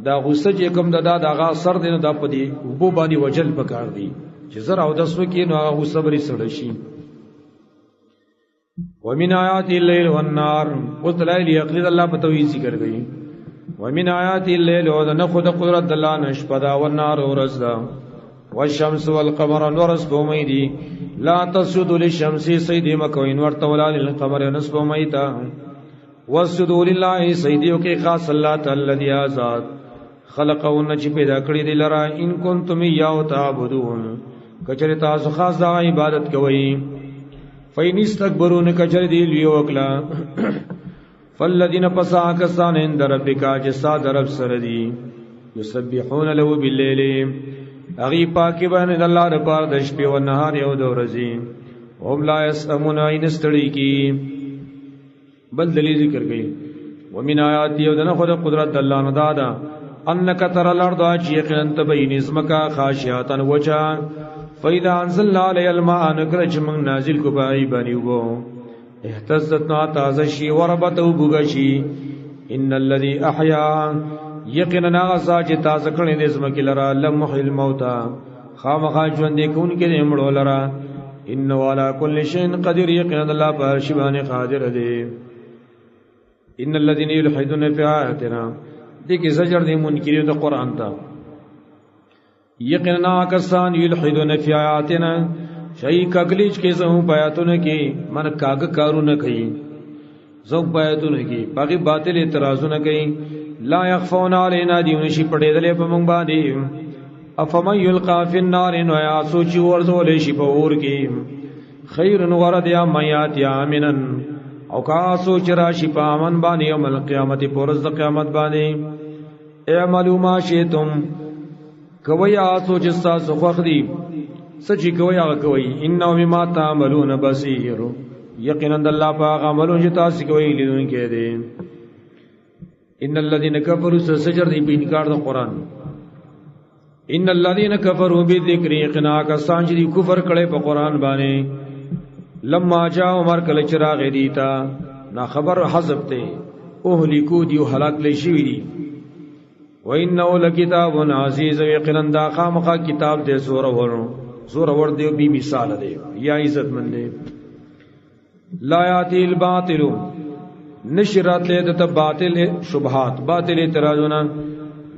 دا غصه چې کوم دا دغه اثر دی نو دا پدی وبو باندې وجل پکار دی چې زرا او 10 وکړي نو هغه صبري سره شي ومن آیات الليل والنهار وتلایل یقید الله په توحید ذکر کوي ومن آیات الليل ونخذ قدرت الله نشپدا والنهار ورزدا والشمس والقمر ورس بومیدی لا تسجدوا للشمس سيدي مكوين ورتولا للقمر نصب ميتا واسجدوا لله سيديو کې خاص الله تعالی الذي ذات خلقون چې پیدا کړی دی لرا ان کنتم یاو تعبدون کچره تاسو خاص د عبادت کوئ فین استكبرون کچره دی لیو وکلا فالذین پساکسان عند ربک جسا رب سردی یسبحون له بالليل اغي پاکي باندې الله د پاره د شپې او نهار یو د ورځې هم لا يسمون عین استړي کی بل دلیل ذکر کړي ومن آیات یو دنه خود قدرت الله نه دادا انک تر الارض یقینا تبین اسمک خاشعه وجا فاذا انزلنا علی الماء نکرج من نازل کو بای بنی وو اهتزت تازه شی وربت وبغشی ان الذي احیا یقینا غزا چې تازه کړي د اسمک لرا لمحی الموت خامخا ژوند کون کې امړو لرا ان والا کل شیء قدیر یقینا الله پر شی باندې قادر دی ان الذين يلحدون في آياتنا دغه زجر دی منکرین د قران ته یقینا کسان یلحدون فی آیاتنا شای کګلیچ کې زه پیاتونه کې من کاګ کارونه کوي زه پیاتونه کې باقي باطل اعتراضونه کوي لا يخفون علينا دیونه شي پړېدلې په مونږ باندې افمن يلقى في النار نو یا سوچي ورزول شي په اور کې خیر ورد یا میات یا امنن او کا سوچ راشي په امن باندې یوم القیامت پرز د قیامت باندې اعملوا ما شئتم کوي سوچ تاسو خو خدي سچي کوي هغه کوي انه بما تعملون بصير یقینا الله پاک عملون چې تاسو کوي لیدونکي دي ان الذين كفروا سجر دی په انکار د قران ان الذين كفروا بذكر يقنا کسان چې کفر کړي په قران باندې لما جاء عمر کله چراغ دیتا نا خبر حذف ته اهلكو دیو هلاک لشي دي وانه لکتاب عزیز یقینا دا خامخا کتاب دې زور ور دی بي مثال دی یا عزت مند دی لا یاتی الباطل نشرات له د باطل شبهات باطل اعتراضونه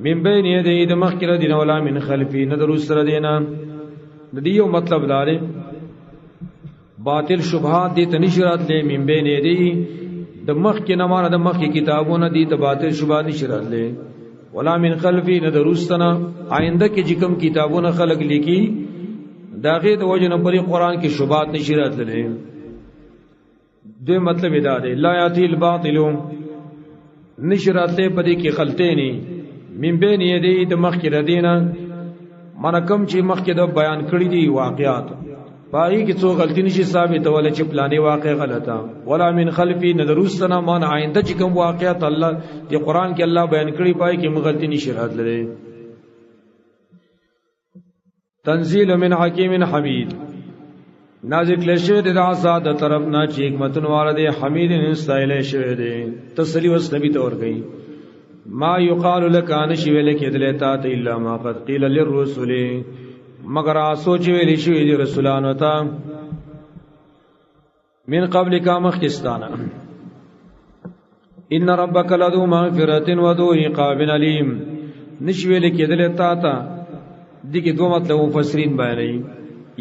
من بین یدی د مخکره دین ولا من خلفی نظر سره دینا د دیو مطلب دار باطل شبهات دي تنشرات له من بین یدی د مخکې نمانه د مخکې کتابونه دي د باطل شبهات نشرات له ولا من خلفی نظر سره آینده کې جکم کتابونه خلق لیکي داغه د وجنه پر قران کې شبهات نشرات له دوی مطلب دا دی لا یاتی الباطل نشرات له پدې کې خلطه نه من بین یدی د مخکې ردینا من کم چې مخکې د بیان کړی دي واقعات پای کې څو غلطی نشي ثابت ول چې پلانې واقع غلطه ولا من خلفی نظرستنا مان آینده چې کوم واقعات الله دی قران کې الله بیان کړی پای کې مغلطی نشي راتللی تنزيل من حکیم حمید نازل لشه د آزاد طرف نه چې حکمتون والده حمید استایل شه دي تسلی وس نبی تور گئی ما یقال لك ان شی ویل کې دلتا ته الا ما قد قیل للرسل مگر سوچ ویل شي د رسولانو ته من قبل کا مخکستانه ان ربک لذو مغفرة وذو عقاب علیم نشی ویل کې دلتا ته دغه دوه مطلب مفسرین بیانوي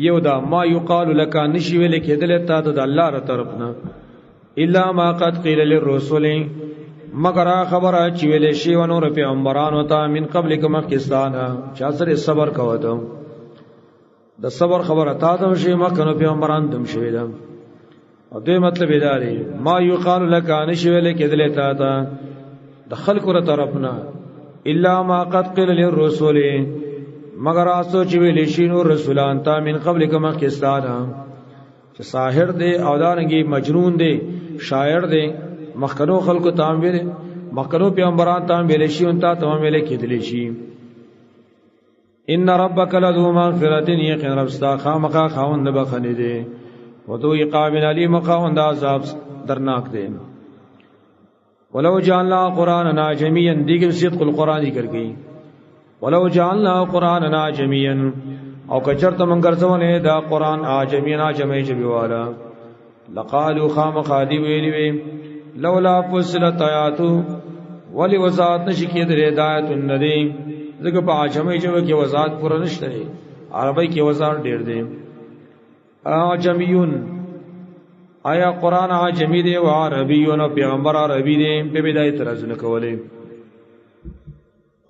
یو دا ما یقال لك نشی ویل کې دلتا ته د الله تر طرفنا الا ما قد قیل للرسل مگر خبره چې ویلې شی و نور پیغمبرانو ته من قبل کما کستانه چا سره صبر کوته د صبر خبره تا ته شی مکنه پیغمبران دم شوی دا او دې مطلب دی ما یقال لك ان شی ویلې کېدل تا د خلکو تر طرفنا الا ما قد قيل للرسل مگر اسو چې ویلې شی نور رسولان ته من قبل کما کستانه چې ساحر دی او دانګي مجنون دی شاعر دی مخکنو خلقو تام ویل مخکنو پیغمبران تام ویل شي ان ته تمام ویل کېدلی شي ان ربک لذو مغفرة یقین ربستا خامخا خاوند بخنی دی وذو عقاب علیم خاوند عذاب درناک دی ولو جعلنا قرانا جميعا دیگر صدق القران ذکر گئی ولو جعلنا قرانا جميعا او کچرته منګر ځونه دا قران اجمعا جمع جمع والا لقالوا خامخادی ویلی لولا فصلت آیاتو ولی وضاحت نشی کې د هدایت الندی زګه په عجمي جو کې وضاحت پوره نشته عربی کې وضاحت ډیر دی اجمیون آیا قران عجمی دی او عربیون او پیغمبر عربی دی په بدايه ترز نه کوله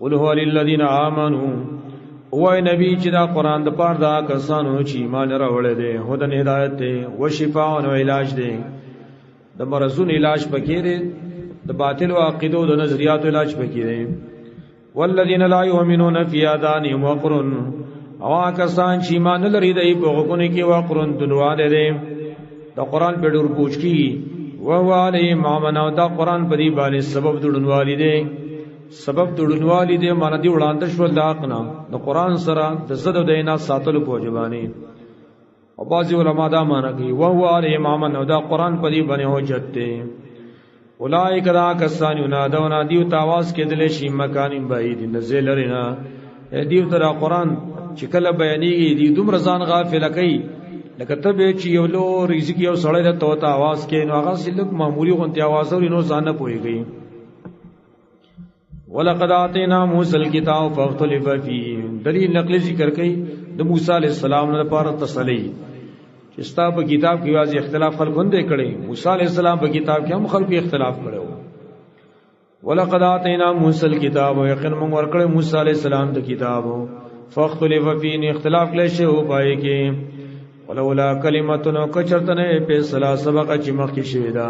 قل هو للذین آمنوا او نبی چې دا قران د پاره دا کسانو چې ایمان راوړل دي هدن هدایت دی او شفاء او علاج دی د مرزون علاج پکې دی د باطل او عقیدو د نظریات علاج پکې دی والذین لا یؤمنون فی آذانهم وقر او کسان چې ایمان لري د په غوونه کې وقرن دنواله دی د قران په ډور پوښ کی او علی مامن او د قران په دی باندې سبب دړنوالی دی سبب دړنوالی دی معنی دی وړاندې شو لاقنا د قران سره د زده د عینات ساتلو په جوانی او بعضی علما دا معنی کوي او هو علی مامن او دا قران په دی باندې حجت دی اولائک را کسان ینادون دیو تاواز کې دل شي مکان بعید نزل لرنا دیو تر قران چې کله بیانېږي دی دومره ځان غافل کوي لکه ته به چې یو لو رزق یو سړی د توت आवाज کې نو هغه سلک معمولی غونتی आवाज او نو ځان نه پويږي ولقد اتینا موسی الکتاب فاختلف فيه دلیل نقلی ذکر کوي د موسی علی السلام لپاره تسلی چې ستا په کتاب کې واځي اختلاف خلکو نه کړي. موسی علی السلام په کتاب کې هم خلکو اختلاف کړو. ولقد آتینا موسی الکتاب، یقینا موږ ورکړی موسی علی السلام د کتاب، فاختلف فيه، اختلاف کله شی او پای کې. ولولا کلمتون کچرتنه فیصله سبق چې مخکې شوی دا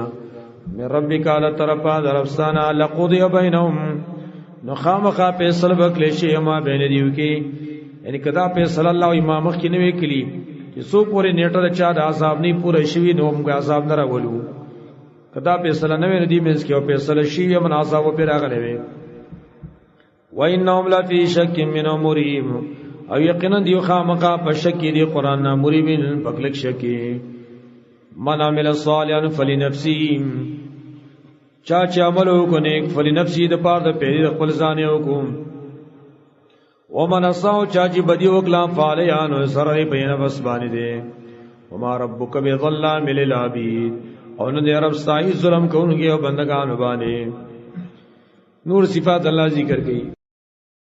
من ربک علی طرفا درفسانا لقضی بینهم، نو خامخا فیصله وکړي شی ما بین دیو کې. یعنی کدا فیصله الله امام مخکې نه وکړي چې څو پورې نیټه د چا د عذاب نه پوره شوی نو موږ عذاب نه راولو. کدا فیصله نه ویني دی مینس کې او فیصله شی من عذاب پر راغلی وي. وانهم لفی شک من امرهم، او یقینا دیو خامخا په شک دی قران نه مریبن پکلک شکی. من عمل صالحا فلنفسه، چا چې عمل وکړي نیک فلنفسه د پاره د پیری خپل ځان یو کوم. ومن اساء، چا چې بدی وکړه فعلیان سره بین بس باندې دي. وما ربک بظلام للعبید، او نه دی رب سای ظلم کوونکی او بندگان باندې. نور صفات الله ذکر کړي.